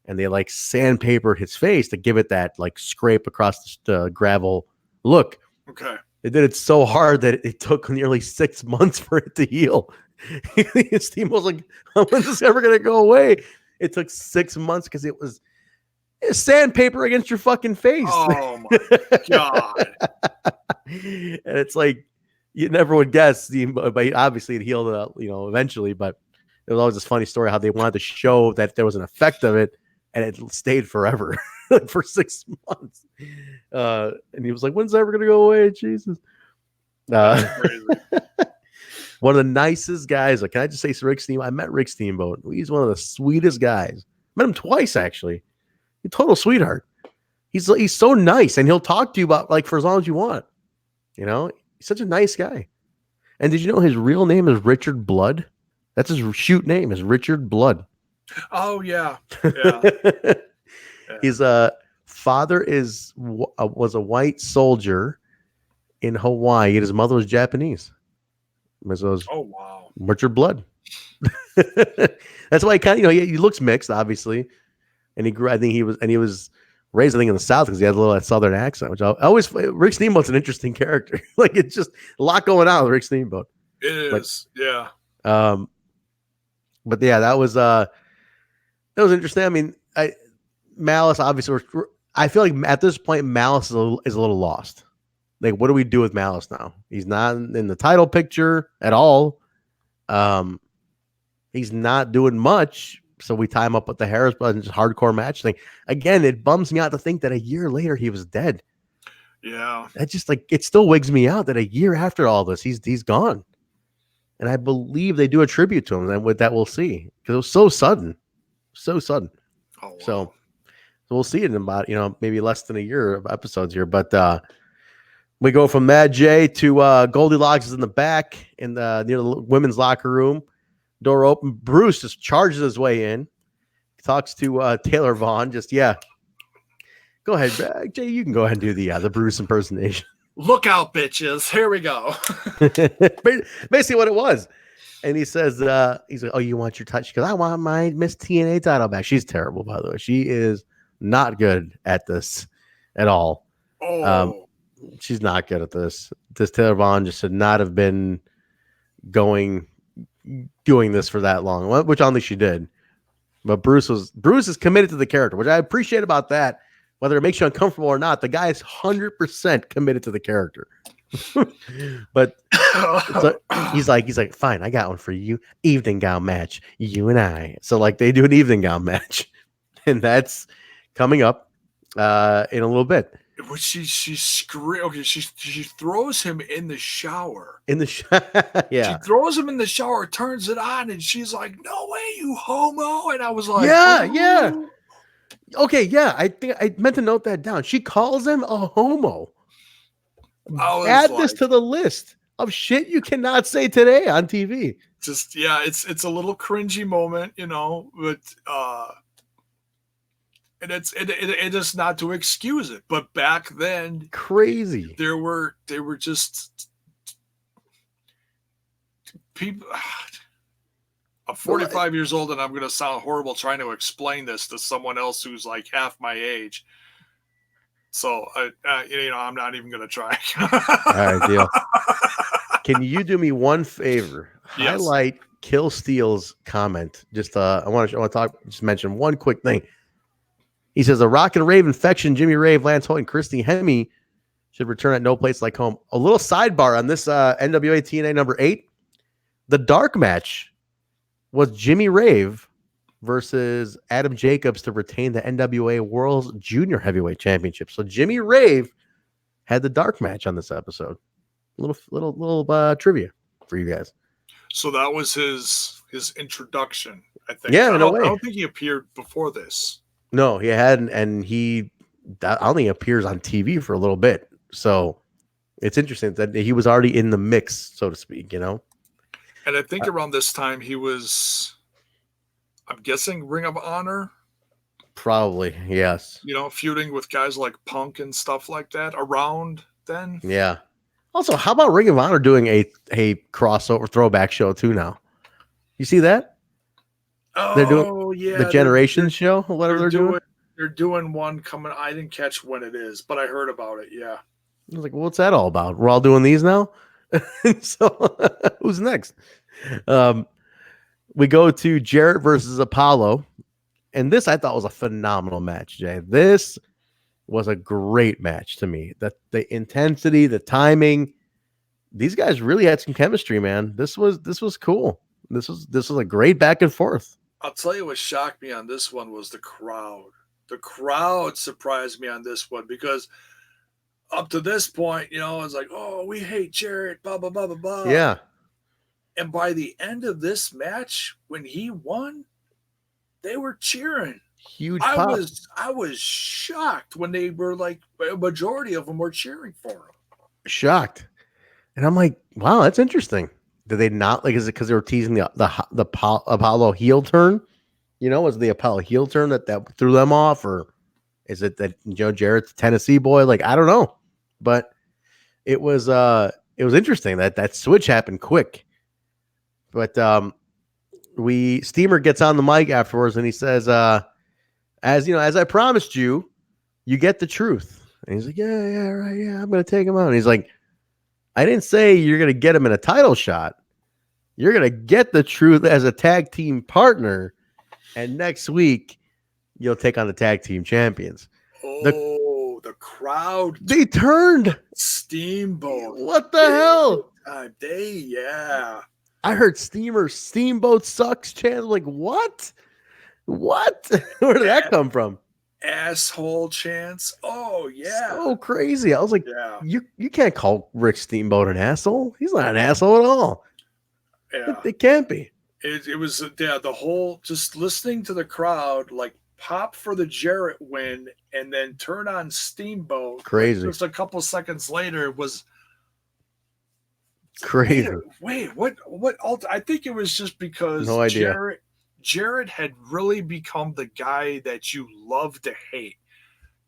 and they sandpapered his face to give it that scrape across the gravel look. Okay. They did it so hard that it took nearly 6 months for it to heal. Steve was like, when's this ever going to go away? It took 6 months because it was sandpaper against your fucking face. Oh my God. And it's like, you never would guess, but obviously it healed, eventually. But there was always this funny story how they wanted to show that there was an effect of it, and it stayed forever, for 6 months. And he was like, when's it ever going to go away? Jesus. One of the nicest guys. Can I just say, Rick Steamboat? I met Rick Steamboat. He's one of the sweetest guys. Met him twice, actually. He's a total sweetheart. He's so nice, and he'll talk to you about for as long as you want. He's such a nice guy. And did you know his real name is Richard Blood? That's his shoot name is Richard Blood. Oh yeah, yeah. His father was a white soldier in Hawaii, and his mother was Japanese. Oh wow. Richard Blood. That's why he kind of, he looks mixed, obviously, and I think he was raised, I think, in the South because he had a little that Southern accent, which I always. Rick Steamboat's an interesting character. Like, it's just a lot going on with Rick Steamboat. It is, yeah. But yeah, that was interesting. I mean, Malice obviously. I feel like at this point, Malice is a little lost. Like, what do we do with Malice now? He's not in the title picture at all. He's not doing much, so we tie him up with the Harris Brothers hardcore match thing. Again, it bums me out to think that a year later he was dead. Yeah, that just it still wigs me out that a year after all this he's gone. And I believe they do a tribute to him, and with that we'll see, because it was so sudden. Oh, wow. So we'll see it in about maybe less than a year of episodes here, but we go from that, Jay, to Goldilocks is in the back in the near the women's locker room. Door open. Bruce just charges his way in. Talks to Taylor Vaughn. Go ahead, Jay. You can go ahead and do the Bruce impersonation. Look out, bitches! Here we go. Basically, what it was. And he says, he's like, "Oh, you want your touch? Because I want my Miss TNA title back." She's terrible, by the way. She is not good at this at all. Oh. She's not good at this. This Taylor Vaughn just should not have been doing this for that long, which only she did. But Bruce is committed to the character, which I appreciate about that. Whether it makes you uncomfortable or not, the guy is 100% committed to the character. But he's like, fine, I got one for you. Evening gown match, you and I. So like they do an evening gown match, and that's coming up in a little bit. She screams. Okay, she throws him in the shower. Yeah. She throws him in the shower, turns it on, and she's like, "No way, you homo!" And I was like, Yeah. Okay, yeah. I think I meant to note that down. She calls him a homo. Add this to the list of shit you cannot say today on TV. Just it's a little cringy moment, but and it is not to excuse it, but back then, crazy. They were just people. I'm 45 years old, and I'm going to sound horrible trying to explain this to someone else who's like half my age. So I'm not even going to try. All right, deal. Can you do me one favor? Yes. Highlight Kill Steel's comment. Just I want to mention one quick thing. He says a Rock and Rave infection. Jimmy Rave, Lance Hoyt, and Christy Hemme should return at No Place Like Home. A little sidebar on this NWA-TNA number 8. The dark match was Jimmy Rave versus Adam Jacobs to retain the NWA World Junior Heavyweight Championship. So Jimmy Rave had the dark match on this episode. Little trivia for you guys. So that was his introduction, I think. Yeah, I in a way. don't think he appeared before this. No, he hadn't, and he only appears on TV for a little bit. So it's interesting that he was already in the mix, so to speak, And I think around this time he was, I'm guessing, Ring of Honor. Probably, yes. Feuding with guys like Punk and stuff like that around then. Yeah. Also, how about Ring of Honor doing a crossover throwback show too now? You see that? Oh, they're doing the Generations show, or whatever they're doing. They're doing one coming. I didn't catch when it is, but I heard about it. Yeah. I was like, well, what's that all about? We're all doing these now? So who's next? We go to Jarrett versus Apollo. And this I thought was a phenomenal match, Jay. This was a great match to me. The intensity, the timing, these guys really had some chemistry, man. This was cool. This was a great back and forth. I'll tell you what shocked me on this one was the crowd. The crowd surprised me on this one because up to this point, it's like, oh, we hate Jarrett, blah, blah, blah, blah, blah. Yeah. And by the end of this match, when he won, they were cheering. Huge pop. I was shocked when they were like, a majority of them were cheering for him. Shocked. And I'm like, wow, that's interesting. Did they not like? Is it because they were teasing the Apollo heel turn? You know, was the Apollo heel turn that threw them off, or is it that Jarrett's a Tennessee boy? Like, I don't know, but it was interesting that switch happened quick. But Steamer gets on the mic afterwards and he says, as you know, as I promised you, you get the truth. And he's like, yeah, right, yeah, I'm gonna take him out. And he's like, I didn't say you're gonna get him in a title shot. You're gonna get the truth as a tag team partner, and next week you'll take on the tag team champions. The crowd, they turned Steamboat. What the hell? I heard Steamboat sucks chant. Like, what? Where did that come from? Asshole chants. Oh yeah, so crazy. I was like, you can't call Rick Steamboat an asshole. He's not an asshole at all. Yeah, it can't be. It was the whole, just listening to the crowd like pop for the Jarrett win and then turn on Steamboat. Crazy. Like, just a couple seconds later was crazy. Wait, what? I think it was just because no idea. Jarrett had really become the guy that you love to hate,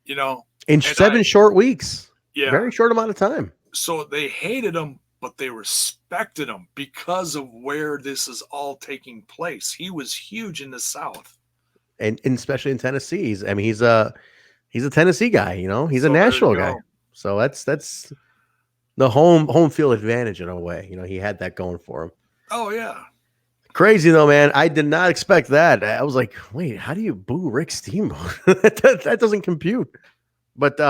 you know, in 7 short weeks. Yeah, very short amount of time. So they hated him, but they respected him because of where this is all taking place. He was huge in the South, and especially in Tennessee. He's a Tennessee guy. You know, he's a Nashville guy. So that's the home field advantage in a way. You know, he had that going for him. Oh yeah. Crazy though, man. I did not expect that. I was like, wait, how do you boo Rick Steamboat? that doesn't compute. But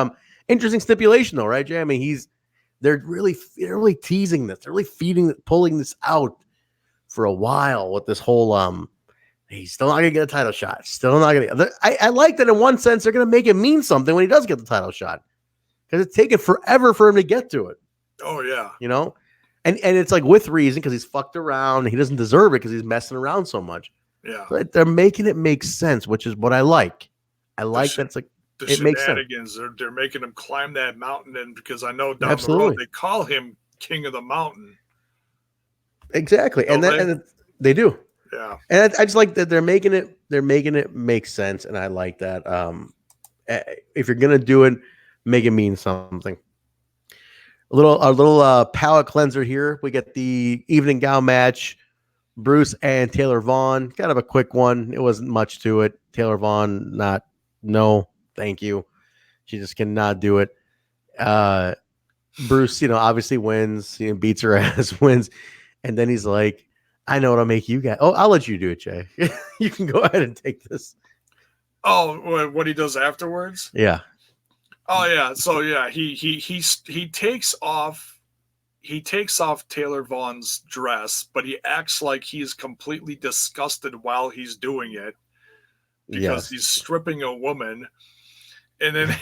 interesting stipulation though, right, Jay? I mean, they're really teasing this. They're really pulling this out for a while with this whole he's still not gonna get a title shot. Still not gonna. I like that in one sense they're gonna make it mean something when he does get the title shot, because it's taken forever for him to get to it. Oh yeah, you know. And it's like with reason, because he's fucked around. He doesn't deserve it because he's messing around so much. Yeah. But they're making it make sense, which is what I like. I like that it's like it makes sense. They're making him climb that mountain, and because I know down the road they call him King of the Mountain. Exactly, and they do. Yeah. And I just like that they're making it make sense, and I like that. If you're gonna do it, make it mean something. A little palate cleanser here. We get the evening gown match. Bruce and Taylor Vaughn. Kind of a quick one. It wasn't much to it. Taylor Vaughn, no, thank you. She just cannot do it. Bruce, obviously wins. Beats her ass, wins. And then he's like, I know what'll make you guys. Oh, I'll let you do it, Jay. You can go ahead and take this. Oh, what he does afterwards? Yeah. Oh yeah, so yeah, he takes off Taylor Vaughn's dress, but he acts like he's completely disgusted while he's doing it because he's stripping a woman, and then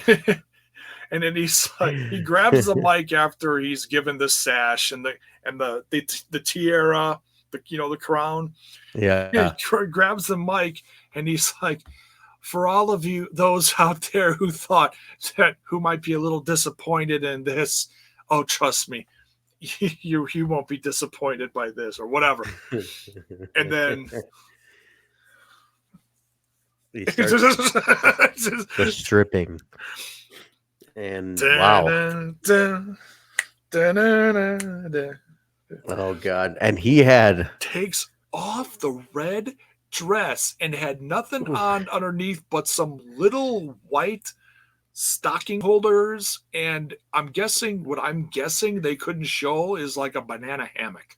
and then he's like, he grabs the mic after he's given the sash and the tiara, the crown. Yeah, he grabs the mic and he's like, for all of you, those out there who might be a little disappointed in this, oh, trust me, you won't be disappointed by this or whatever. And then the stripping. And wow. Oh God. And he takes off the red dress and had nothing on underneath but some little white stocking holders, and I'm guessing they couldn't show is like a banana hammock.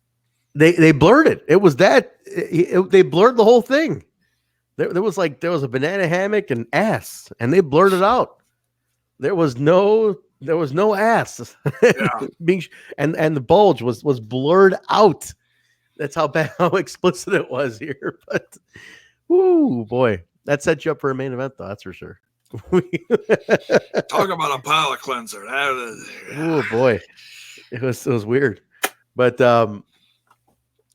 They blurred it. It was that they blurred the whole thing. There was a banana hammock and ass, and they blurred it out. There was no ass. Yeah. and the bulge was blurred out. That's how explicit it was here. But, whoo, boy, that set you up for a main event, though. That's for sure. Talk about a palate cleanser. Oh boy, it was weird. But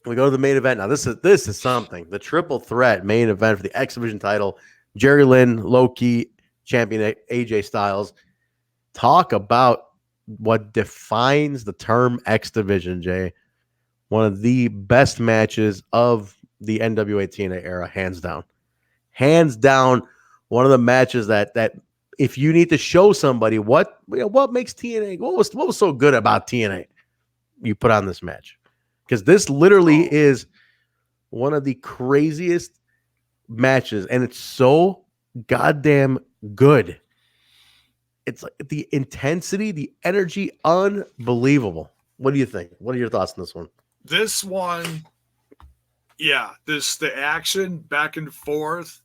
we go to the main event now. This is something. The triple threat main event for the X Division title. Jerry Lynn, Low-Ki, champion AJ Styles. Talk about what defines the term X Division, Jay. One of the best matches of the NWA-TNA era, hands down. Hands down, one of the matches that if you need to show somebody what makes TNA, what was so good about TNA, you put on this match. Because this literally is one of the craziest matches, and it's so goddamn good. It's like the intensity, the energy, unbelievable. What do you think? What are your thoughts on this one? This one, yeah, the action back and forth,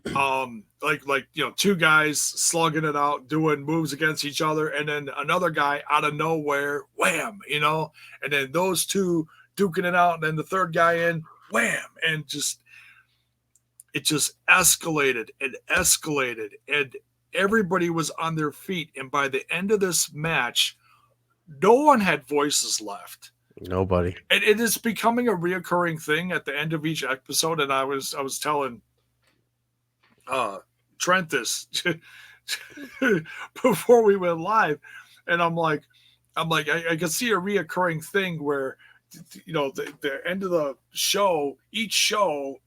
like two guys slugging it out, doing moves against each other, and then another guy out of nowhere, wham, and then those two duking it out, and then the third guy in, wham, and it just escalated and everybody was on their feet. And by the end of this match, no one had voices left. Nobody. And it is becoming a reoccurring thing at the end of each episode. And I was telling Trent this before we went live, and I'm like, I can see a reoccurring thing where, the end of the show, each show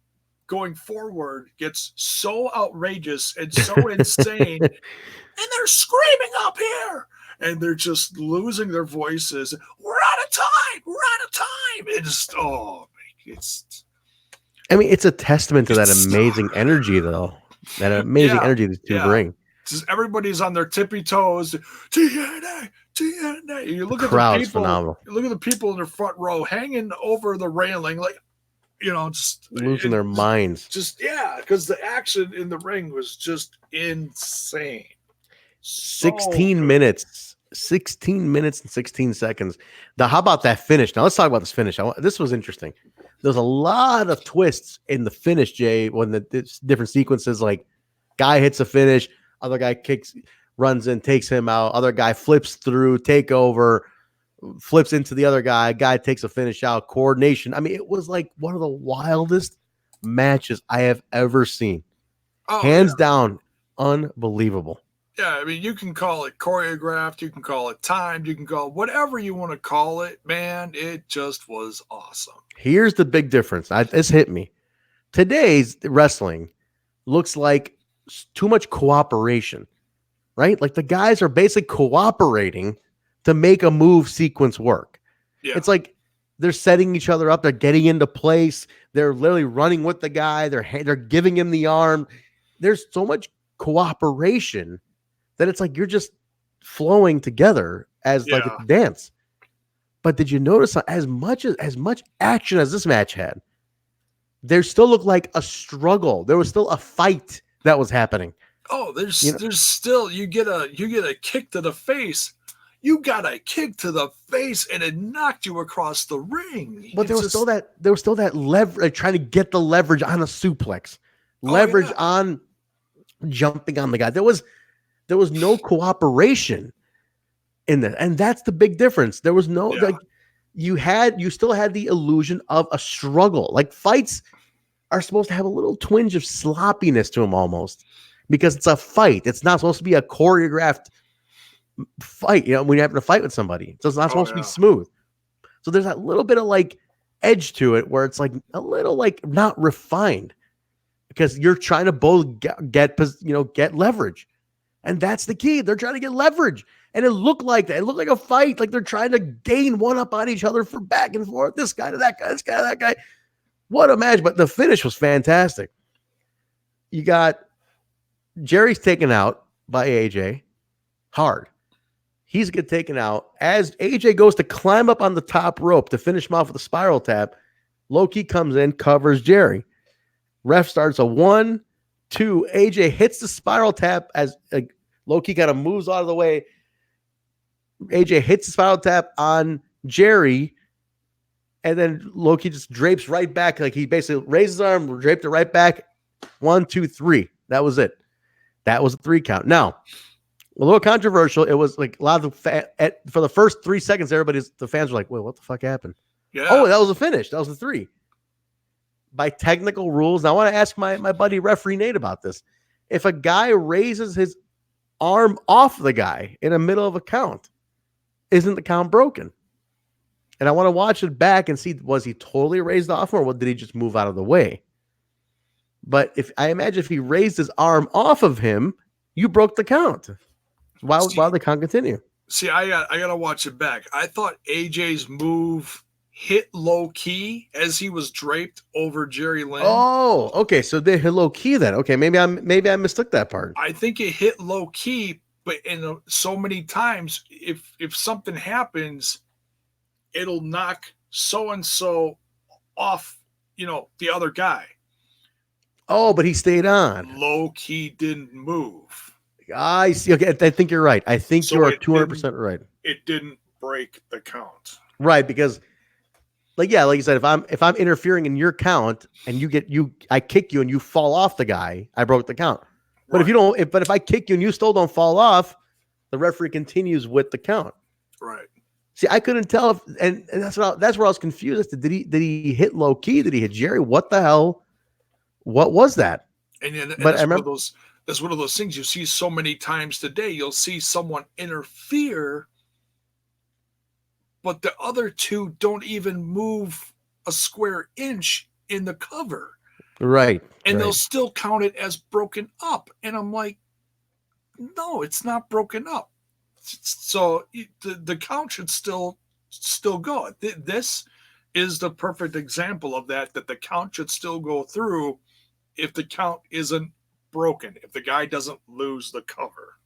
going forward gets so outrageous and so insane, and they're screaming up here, and they're just losing their voices. We're out of time. It's a testament to that amazing energy, though. That amazing energy these two bring. Just everybody's on their tippy toes. TNA. You look at the people. Phenomenal. You look at the people in the front row hanging over the railing, like, just losing their minds. Because the action in the ring was just insane. 16 minutes and 16 seconds. Now, how about that finish? Now, let's talk about this finish. This was interesting. There's a lot of twists in the finish, Jay, when the different sequences, like guy hits a finish, other guy runs in, takes him out, other guy flips through, take over, flips into the other guy takes a finish out, coordination. I mean, it was like one of the wildest matches I have ever seen. Hands down, unbelievable. Yeah, I mean, you can call it choreographed, you can call it timed, you can call it whatever you want to call it. Man, it just was awesome. Here's the big difference. This hit me. Today's wrestling looks like too much cooperation, right? Like the guys are basically cooperating to make a move sequence work. Yeah. It's like they're setting each other up. They're getting into place. They're literally running with the guy. They're giving him the arm. There's so much cooperation that it's like you're just flowing together as like a dance. But did you notice as much action as this match had, there still looked like a struggle. There was still a fight that was happening. Oh, there's still you get a kick to the face. You got a kick to the face and it knocked you across the ring. But there was still that leverage, trying to get the leverage on a suplex, on jumping on the guy. There was no cooperation in that, and that's the big difference. There was no you still had the illusion of a struggle. Like fights are supposed to have a little twinge of sloppiness to them almost, because it's a fight. It's not supposed to be a choreographed fight. When you're having a fight with somebody, so it's not supposed to be smooth. So there's that little bit of like edge to it where it's like a little like not refined, because you're trying to both get leverage. And that's the key. They're trying to get leverage. And it looked like that. It looked like a fight. Like they're trying to gain one up on each other for back and forth. This guy to that guy, this guy to that guy. What a match. But the finish was fantastic. You got Jerry's taken out by AJ hard. He's getting taken out. As AJ goes to climb up on the top rope to finish him off with a spiral tap, Low-Ki comes in, covers Jerry. Ref starts a 1-2. AJ hits the spiral tap as Low-Ki kind of moves out of the way. AJ hits the spiral tap on Jerry, and then Low-Ki just drapes right back. Like he basically raised his arm, draped it right back. 1, 2, 3. That was it. That was a 3 count. Now, a little controversial. It was like a lot of for the first 3 seconds, the fans were like, "Wait, what the fuck happened?" Yeah. Oh, that was a finish. That was a 3. By technical rules, now I want to ask my buddy referee Nate about this. If a guy raises his arm off the guy in the middle of a count, isn't the count broken? And I want to watch it back and see, was he totally raised off him, or did he just move out of the way? But if I imagine if he raised his arm off of him, you broke the count. Why the count continue? See, I gotta watch it back. I thought AJ's move hit Low-Ki as he was draped over Jerry Lynn. Oh, okay. So they hit Low-Ki then. Okay, maybe I mistook that part. I think it hit Low-Ki, but so many times, if something happens, it'll knock so and so off, the other guy. Oh, but he stayed on. Low-Ki didn't move. I see. Okay, I think you're right. I think so you are 200% right. It didn't break the count. Right, because like you said, if I'm interfering in your count and I kick you and you fall off the guy, I broke the count. But right. If you don't, if I kick you and you still don't fall off, the referee continues with the count. Right. See, I couldn't tell if, and that's where I was confused. Did he hit Low-Ki? Did he hit Jerry? What the hell? What was that? And but I remember that's one of those things you see so many times today. You'll see someone interfere, but the other two don't even move a square inch in the cover. Right. And they'll still count it as broken up. And I'm like, no, it's not broken up. So the count should still go. This is the perfect example of that the count should still go through if the count isn't broken, if the guy doesn't lose the cover.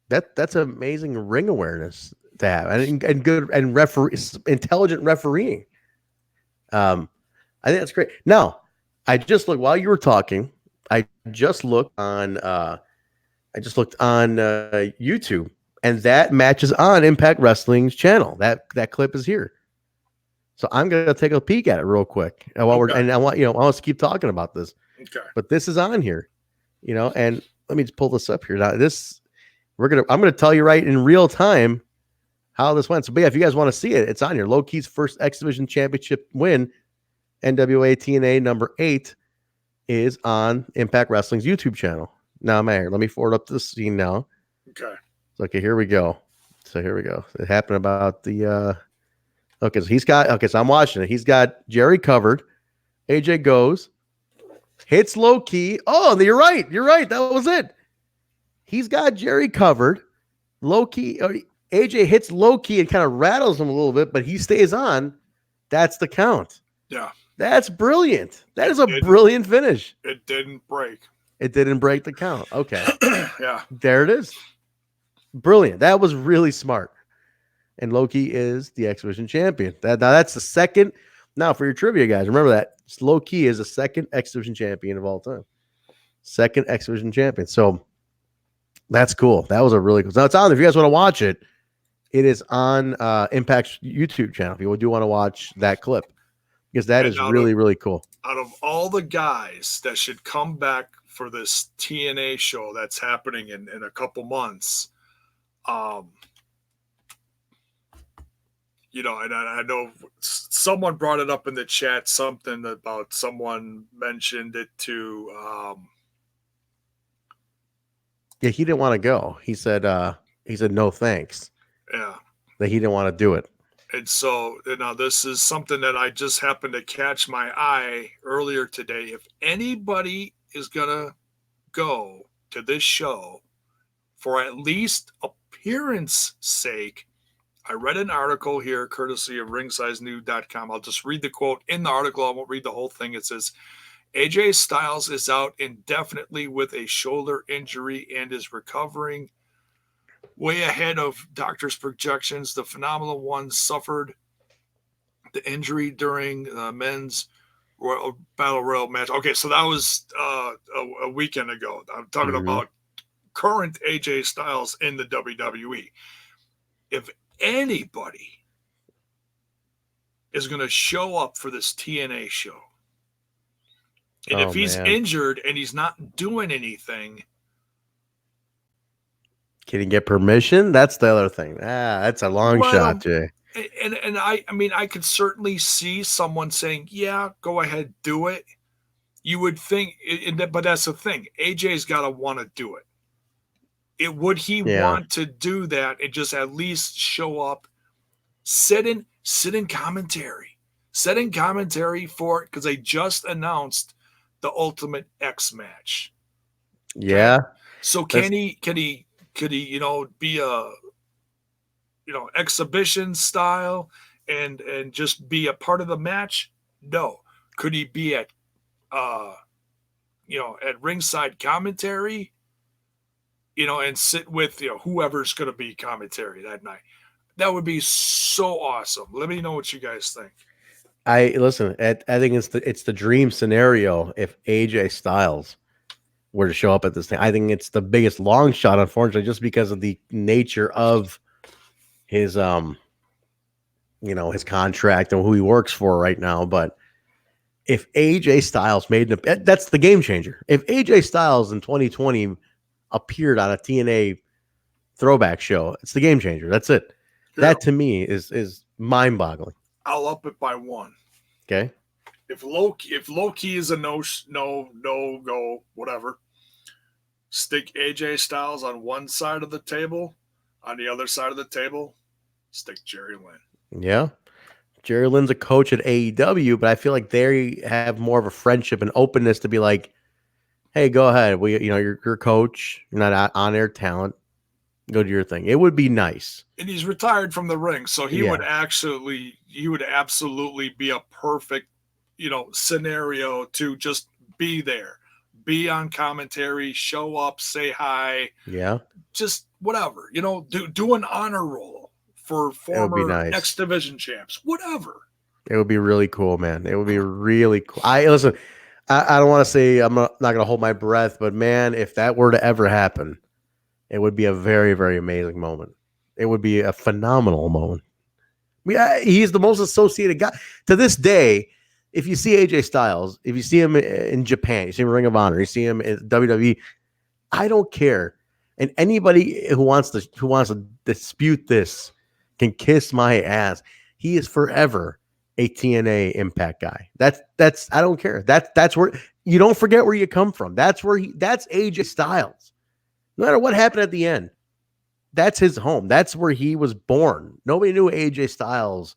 That's amazing ring awareness to have, and good and intelligent refereeing. I think that's great. Now, I just looked while you were talking. I just looked on YouTube, and that match is on Impact Wrestling's channel. That clip is here. So I'm gonna take a peek at it real quick. And I want I want to keep talking about this. Okay. But this is on here, and let me just pull this up here. Now I'm gonna tell you right in real time how this went. So yeah, if you guys want to see it, it's on here. Low-Ki's first X Division Championship win, NWA-TNA number 8, is on Impact Wrestling's YouTube channel. Now I'm here. Let me forward up the scene now. Okay. So, okay, here we go. It happened about the okay, so I'm watching it. He's got Jerry covered. AJ goes, hits Low-Ki. Oh, you're right. That was it. He's got Jerry covered. AJ hits Low-Ki and kind of rattles him a little bit, but he stays on. That's the count. Yeah. That's brilliant. That is a brilliant finish. It didn't break. It didn't break the count. Okay. Yeah. There it is. Brilliant. That was really smart. And Low-Ki is the X Division champion. That's the second. Now, for your trivia, guys, remember that Low-Ki is the second X Division champion of all time. Second X Division champion. So that's cool. That was a really cool. Now it's on. If you guys want to watch it, it is on Impact's YouTube channel. If you do want to watch that clip, because that is really, really cool. Out of all the guys that should come back for this TNA show that's happening in a couple months, and I know someone brought it up in the chat, something about someone mentioned it to. Yeah, he didn't want to go. He said no thanks. Yeah. That he didn't want to do it. And so now this is something that I just happened to catch my eye earlier today. If anybody is going to go to this show for at least appearance sake, I read an article here courtesy of ringsidenews.com. I'll just read the quote in the article. I won't read the whole thing. It says, AJ Styles is out indefinitely with a shoulder injury and is recovering way ahead of doctors' projections. The phenomenal one suffered the injury during men's Battle Royal match. Okay, so that was a weekend ago. I'm talking about current AJ Styles in the WWE. If anybody is going to show up for this TNA show, and if he's injured and he's not doing anything, can he get permission? That's the other thing. That's a long shot, Jay. And I mean, I could certainly see someone saying, yeah, go ahead, do it. You would think, but that's the thing. AJ's got to want to do it. Would he want to do that and just at least show up sit in commentary. Sit in commentary for it because they just announced the Ultimate X match. Yeah. Okay? So could he, be a, exhibition style and just be a part of the match? No. Could he be at at ringside commentary, and sit with whoever's going to be commentary that night? That would be so awesome. Let me know what you guys think. I think it's the dream scenario if AJ Styles were to show up at this thing. I think it's the biggest long shot, unfortunately, just because of the nature of his his contract and who he works for right now. But if AJ Styles that's the game changer. If AJ Styles in 2020 appeared on a TNA throwback show, it's the game changer. That's it. Yeah. That to me is mind-boggling. I'll up it by one. Okay. If Low-Ki is a no go, whatever, stick AJ Styles on one side of the table. On the other side of the table, stick Jerry Lynn. Yeah. Jerry Lynn's a coach at AEW, but I feel like they have more of a friendship and openness to be like, hey, go ahead. You're a coach. You're not on-air talent. Go do your thing. It would be nice. And he's retired from the ring, so he would absolutely be a perfect, scenario to just be there, be on commentary, show up, say hi. Yeah. Just whatever, do an honor roll for former X Division champs, whatever. It would be really cool, man. It would be really cool. I don't want to say I'm not going to hold my breath, but man, if that were to ever happen, it would be a very, very amazing moment. It would be a phenomenal moment. He's the most associated guy to this day. If you see AJ Styles, if you see him in Japan, you see him in Ring of Honor, you see him in WWE, I don't care. And anybody who wants to dispute this can kiss my ass. He is forever a TNA Impact guy. That's I don't care. That's where you don't forget where you come from. That's AJ Styles. No matter what happened at the end, that's his home. That's where he was born. Nobody knew AJ Styles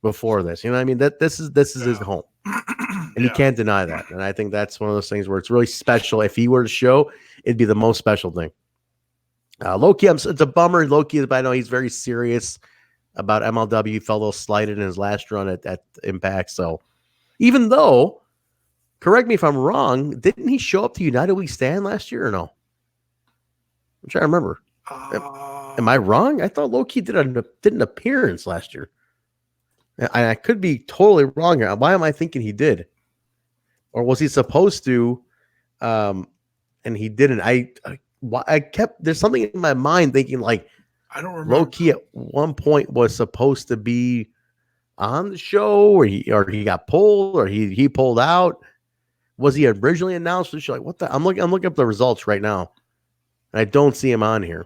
before this. You know what I mean? This is his home. And you can't deny that. And I think that's one of those things where it's really special. If he were to show, it'd be the most special thing. Low-Ki, it's a bummer. Low-Ki, but I know he's very serious about MLW. He felt a little slighted in his last run at Impact. So even though, correct me if I'm wrong, didn't he show up to United We Stand last year or no? I'm trying to remember. Am I wrong? I thought Low-Ki did an appearance last year. I could be totally wrong here. Why am I thinking he did? Or was he supposed to? And he didn't. There's something in my mind thinking like, I don't remember. Low-Ki at one point was supposed to be on the show, or he got pulled, or he pulled out. Was he originally announced? Like, what the? I'm looking up the results right now, and I don't see him on here.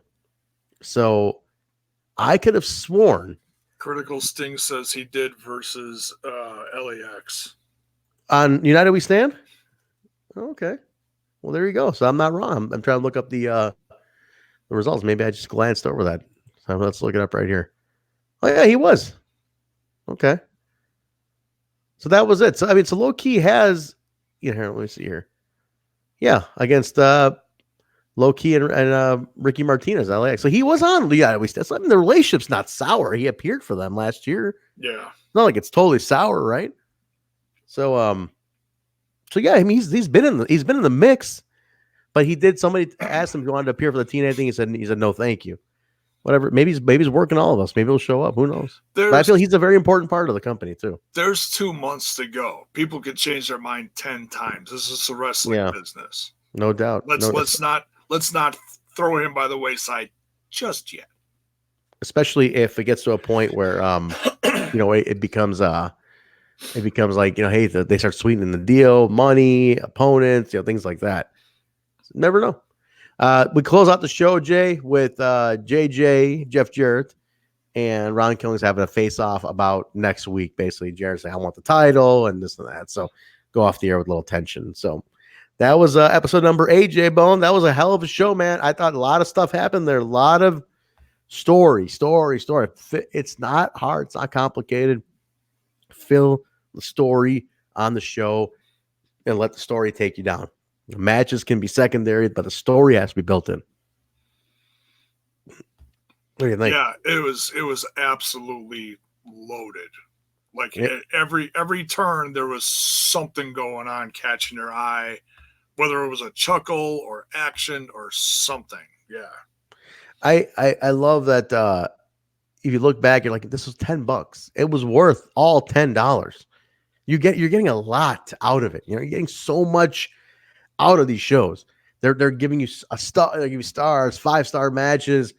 So I could have sworn. Critical Sting says he did versus LAX on United We Stand. Okay, well there you go. So I'm not wrong. I'm trying to look up the results. Maybe I just glanced over that. So let's look it up right here. Oh yeah, he was. Okay. So that was it. So I mean, so Low-Ki has. Here, let me see here. Yeah, against Low-Ki and Ricky Martinez, LAX. So he was on. Yeah, so, I mean, the relationship's not sour. He appeared for them last year. Yeah. It's not like it's totally sour, right? So yeah, I mean, he's been in the mix, but he did. Somebody asked him if he wanted to appear for the TNA thing. He said no, thank you. Whatever. Maybe he's working all of us. Maybe he'll show up. Who knows? But I feel he's a very important part of the company too. There's 2 months to go. People could change their mind 10 times. This is a wrestling business. No doubt. Let's not throw him by the wayside just yet. Especially if it gets to a point where it becomes like, hey, they start sweetening the deal, money, opponents, things like that. Never know. We close out the show, Jay, with JJ, Jeff Jarrett, and Ron Killings having a face-off about next week. Basically, Jarrett saying, I want the title and this and that. So go off the air with a little tension. So that was episode number 8, J-Bone. That was a hell of a show, man. I thought a lot of stuff happened there. A lot of Story. It's not hard. It's not complicated. Fill the story on the show and let the story take you down. The matches can be secondary, but the story has to be built in. What do you think? Yeah, it was absolutely loaded. Like at every turn, there was something going on catching your eye, whether it was a chuckle or action or something. Yeah. I love that if you look back, you're like, this was $10. It was worth all $10. You're getting a lot out of it. You know, you're getting so much out of these shows. They're giving you a star, they give you stars, 5-star matches,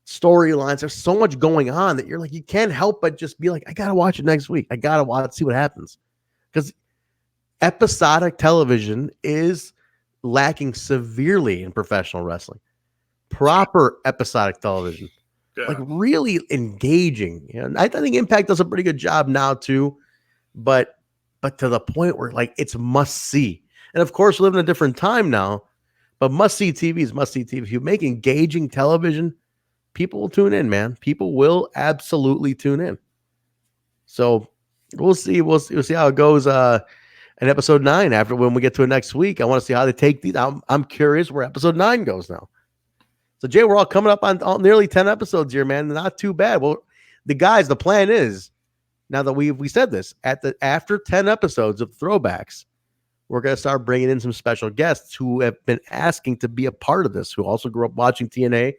storylines. There's so much going on that you're like, you can't help but just be like, I gotta watch it next week. I gotta see what happens. Because episodic television is lacking severely in professional wrestling. Proper episodic television, like really engaging. You know, I think Impact does a pretty good job now too, but to the point where like it's must see. And of course, we live in a different time now, but must see TV is must see TV. If you make engaging television, people will tune in, man. People will absolutely tune in. So we'll see. We'll see how it goes. In episode 9, after when we get to it next week, I want to see how they take these. I'm curious where episode 9 goes now. So, Jay, we're all coming up on nearly 10 episodes here, man. Not too bad. Well, the plan is, now that we said this, after 10 episodes of throwbacks, we're going to start bringing in some special guests who have been asking to be a part of this, who also grew up watching TNA,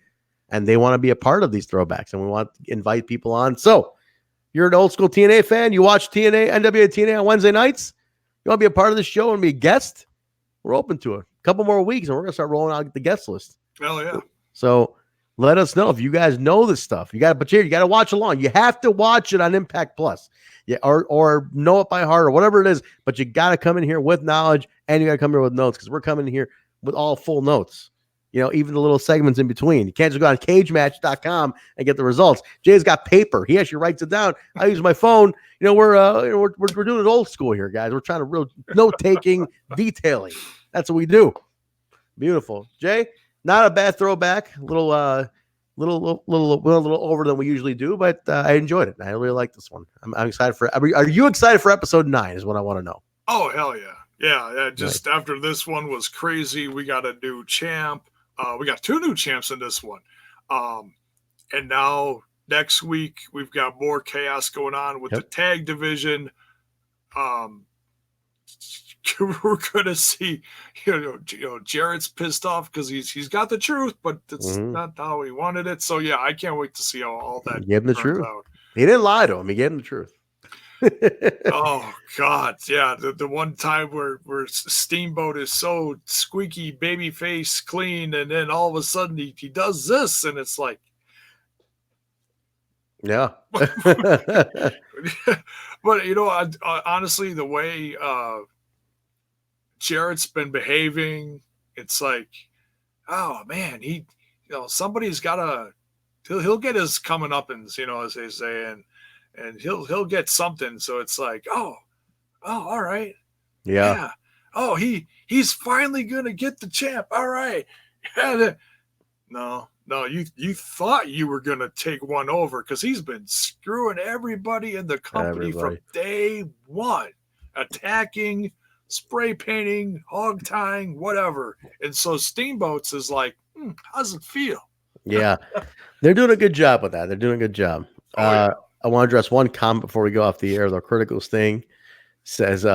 and they want to be a part of these throwbacks, and we want to invite people on. So, you're an old school TNA fan, you watch NWA-TNA on Wednesday nights, you want to be a part of the show and be a guest, we're open to it. A couple more weeks, and we're going to start rolling out the guest list. Hell yeah. So let us know if you guys know this stuff. You got to watch along. You have to watch it on Impact Plus, or know it by heart or whatever it is. But you got to come in here with knowledge, and you got to come here with notes, because we're coming in here with all full notes. You know, even the little segments in between. You can't just go on cagematch.com and get the results. Jay's got paper. He actually writes it down. I use my phone. You know, we're doing it old school here, guys. We're trying to real note taking, detailing. That's what we do. Beautiful, Jay. Not a bad throwback. A little over than we usually do, but I enjoyed it. I really like this one. I'm excited for. Are you excited for episode 9? Is what I want to know. Oh hell yeah, yeah. Just nice. After this one was crazy, we got a new champ. We got 2 new champs in this one, and now next week we've got more chaos going on with the tag division. We're gonna see, you know, Jarrett's pissed off because he's got the truth, but it's not how he wanted it. So yeah, I can't wait to see how all that. He gave him the truth. Out. He didn't lie to him. He gave him the truth. Oh God, yeah. The one time where Steamboat is so squeaky, baby face clean, and then all of a sudden he does this, and it's like, yeah. But you know, honestly, the way Jarrett's been behaving, it's like, oh man, somebody's gotta, he'll get his comeuppance, you know, as they say, and he'll get something. So it's like, oh, all right, yeah. Oh, he's finally gonna get the champ. All right, no, you thought you were gonna take one over, because he's been screwing everybody in the company from day one, attacking, spray painting, hog tying, whatever. And so Steamboats is like, how does it feel? Yeah, they're doing a good job with that. They're doing a good job. I want to address one comment before we go off the air. The critical thing says,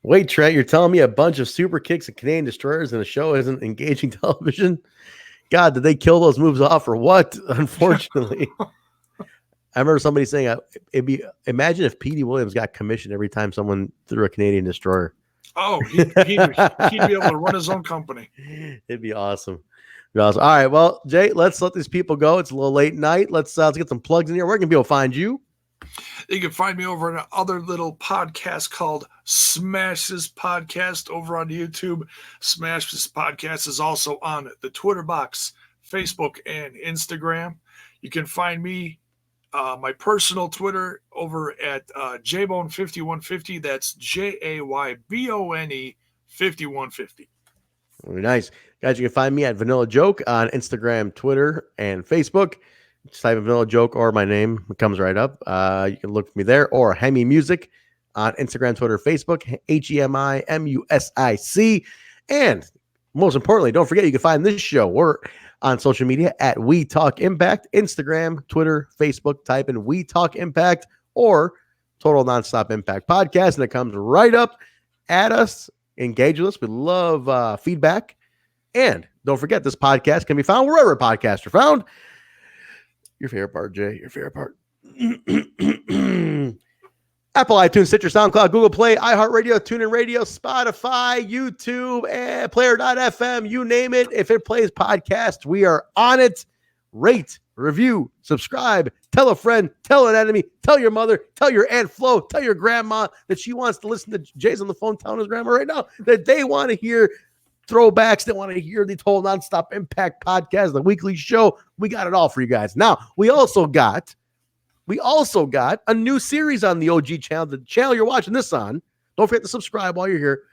wait, Trent, you're telling me a bunch of super kicks and Canadian destroyers in the show isn't engaging television? God, did they kill those moves off or what? Unfortunately. I remember somebody saying, imagine if Petey Williams got commissioned every time someone threw a Canadian destroyer. Oh, he'd be able to run his own company. It'd be awesome. All right, well, Jay, let's let these people go. It's a little late night. Let's get some plugs in here. Where can people find you? You can find me over on another little podcast called Smash This Podcast over on YouTube. Smash This Podcast is also on the Twitter box, Facebook, and Instagram. You can find me, my personal Twitter, over at Jaybone5150. That's JAYBONE 5150. Very nice. Guys, you can find me at Vanilla Joke on Instagram, Twitter, and Facebook. Just type in Vanilla Joke or my name. It comes right up. You can look for me there, or Hemi Music on Instagram, Twitter, Facebook, HEMIMUSIC. And most importantly, don't forget you can find this show. We're on social media at We Talk Impact, Instagram, Twitter, Facebook. Type in We Talk Impact or Total Nonstop Impact Podcast, and it comes right up at us. Engage with us. We love feedback. And don't forget, this podcast can be found wherever podcasts are found. Your favorite part, Jay. Your favorite part. Apple, iTunes, Stitcher, SoundCloud, Google Play, iHeartRadio, TuneIn Radio, Spotify, YouTube, and Player.fm. You name it. If it plays podcast, we are on it. Rate, review, subscribe, tell a friend, tell an enemy, tell your mother, tell your Aunt Flo, tell your grandma that she wants to listen to Jay's on the phone telling his grandma right now that they want to hear throwbacks, they want to hear the Total Nonstop Impact podcast, the weekly show. We got it all for you guys. Now, we also got a new series on the OG channel, the channel you're watching this on. Don't forget to subscribe while you're here.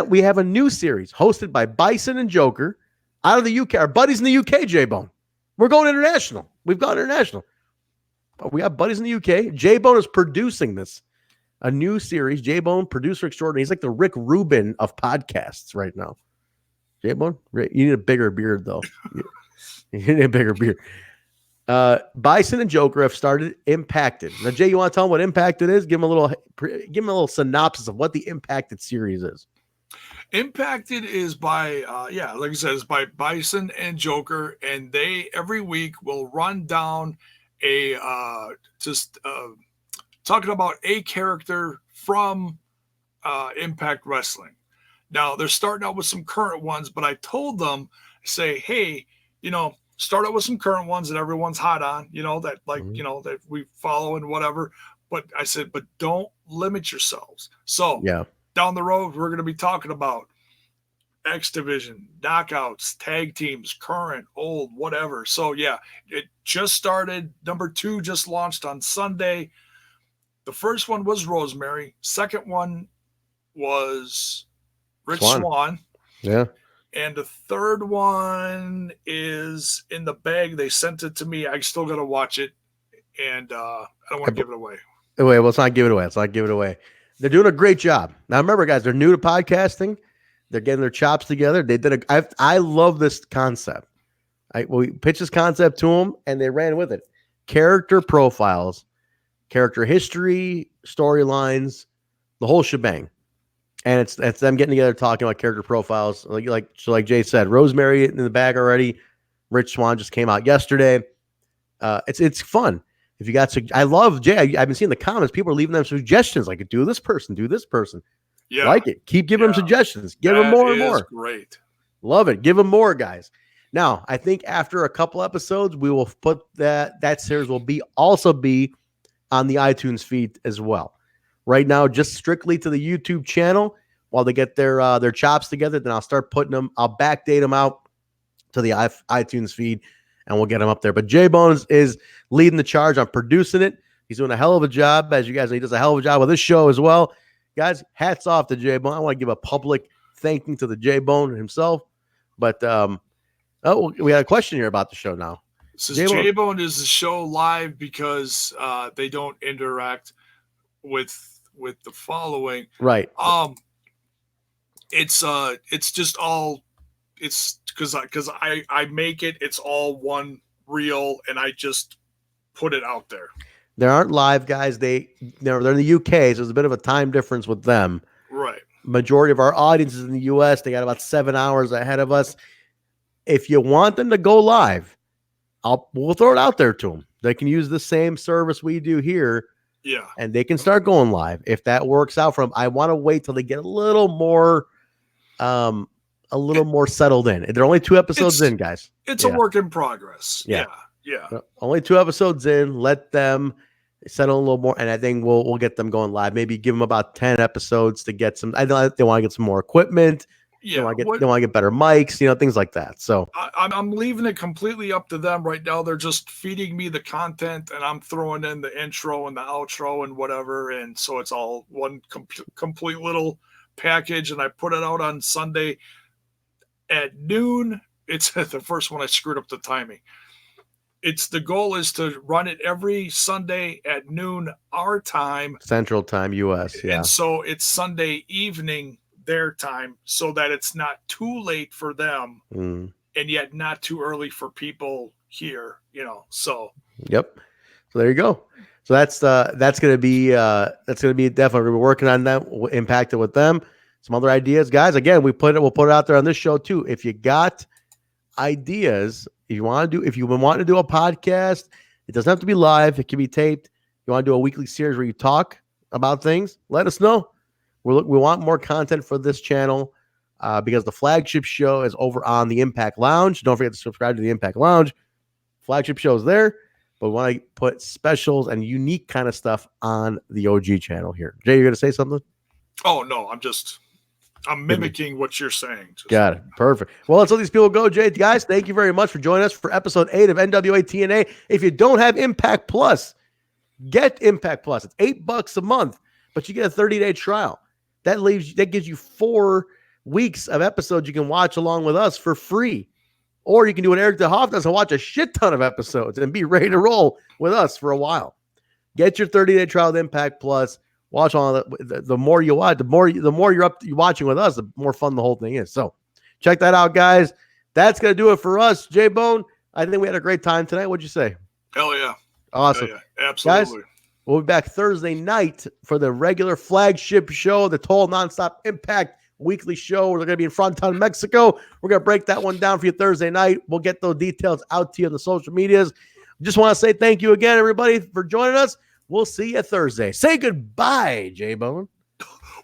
We have a new series hosted by Bison and Joker out of the UK. Our buddies in the UK, J-Bone. We're going international. We've gone international. We got buddies in the UK. J-Bone is producing this. A new series. J-Bone, producer extraordinary. He's like the Rick Rubin of podcasts right now. J-Bone, you need a bigger beard, though. You need a bigger beard. Bison and Joker have started Impacted. Now, Jay, you want to tell them what Impacted is? Give them a little synopsis of what the Impacted series is. Impacted is by, like I said, it's by Bison and Joker, and they every week will run down talking about a character from Impact Wrestling. Now, they're starting out with some current ones, but I told them, say, hey, start out with some current ones that everyone's hot on, that we follow and whatever. But I said, but don't limit yourselves. So down the road, we're going to be talking about X Division, knockouts, tag teams, current, old, whatever. So it just started. Number 2 just launched on Sunday. The first one was Rosemary. Second one was Rich Swann. Yeah. And the third one is in the bag. They sent it to me. I still got to watch it. And I don't want to give it away. Well, let's not give it away. They're doing a great job. Now, remember, guys, they're new to podcasting. They're getting their chops together. They did I love this concept. We pitched this concept to them, and they ran with it. Character profiles, character history, storylines, the whole shebang. And it's them getting together talking about character profiles. Like Jay said, Rosemary in the bag already. Rich Swann just came out yesterday. It's fun. If you got, I love Jay. I've been seeing the comments. People are leaving them suggestions like, do this person. Yeah, like it. Keep giving them suggestions. Give them more and more. Great. Love it. Give them more, guys. Now, I think after a couple episodes, we will put that series will also be on the iTunes feed as well. Right now, just strictly to the YouTube channel while they get their chops together. Then I'll start putting them. I'll backdate them out to the iTunes feed, and we'll get them up there. But J-Bones is leading the charge on producing it. He's doing a hell of a job. As you guys know, he does a hell of a job with this show as well. Guys, hats off to J-Bone. I want to give a public thank you to the J-Bone himself. But we had a question here about the show now. So J-Bone is the show live because they don't interact with the following. Right. It's just all, it's because I make it, it's all one reel, and I just put it out there. They aren't live, guys. They're in the UK, so there's a bit of a time difference with them. Right. Majority of our audience is in the US. They got about 7 hours ahead of us. If you want them to go live, we'll throw it out there to them. They can use the same service we do here. Yeah. And they can start going live. If that works out for them, I want to wait till they get a little more settled in. They're only 2 episodes in, guys. It's a work in progress. Yeah. Only 2 episodes in. Let them settle a little more, and I think we'll get them going live. Maybe give them about 10 episodes to get some. I know they want to get some more equipment. Yeah, they want to get better mics, things like that. So I'm leaving it completely up to them right now. They're just feeding me the content, and I'm throwing in the intro and the outro and whatever, and so it's all one complete little package, and I put it out on Sunday at noon. It's the first one I screwed up the timing. The goal is to run it every Sunday at noon our time, Central Time, US. Yeah. And so it's Sunday evening their time, so that it's not too late for them, and yet not too early for people here. So. Yep. So there you go. So that's gonna be definitely, we're working on that. We'll impact it with them. Some other ideas, guys. Again, we'll put it out there on this show too. If you got ideas, if you want to do a podcast, it doesn't have to be live. It can be taped. You want to do a weekly series where you talk about things, let us know. We want more content for this channel because the flagship show is over on the Impact Lounge. Don't forget to subscribe to the Impact Lounge. Flagship show is there, but we want to put specials and unique kind of stuff on the OG channel here. Jay, you're going to say something? Oh, no, I'm mimicking what you're saying. Got it. Perfect. Well, let's let these people go, Jay. Guys, thank you very much for joining us for episode 8 of NWA-TNA. If you don't have Impact Plus, get Impact Plus. It's $8 a month, but you get a 30-day trial. That gives you 4 weeks of episodes you can watch along with us for free. Or you can do what Eric DeHoff does and watch a shit ton of episodes and be ready to roll with us for a while. Get your 30-day trial with Impact Plus. Watch all the more you watch, the more you're watching with us, the more fun the whole thing is. So check that out, guys. That's going to do it for us. J-Bone, I think we had a great time tonight. What'd you say? Hell yeah. Awesome. Hell yeah. Absolutely. Guys, we'll be back Thursday night for the regular flagship show, the Total Nonstop Impact weekly show. We're going to be in Fronton, Mexico. We're going to break that one down for you Thursday night. We'll get those details out to you on the social medias. Just want to say thank you again, everybody, for joining us. We'll see you Thursday. Say goodbye, J-Bone.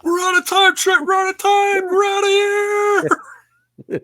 We're out of time, Trent. We're out of time. We're out of here.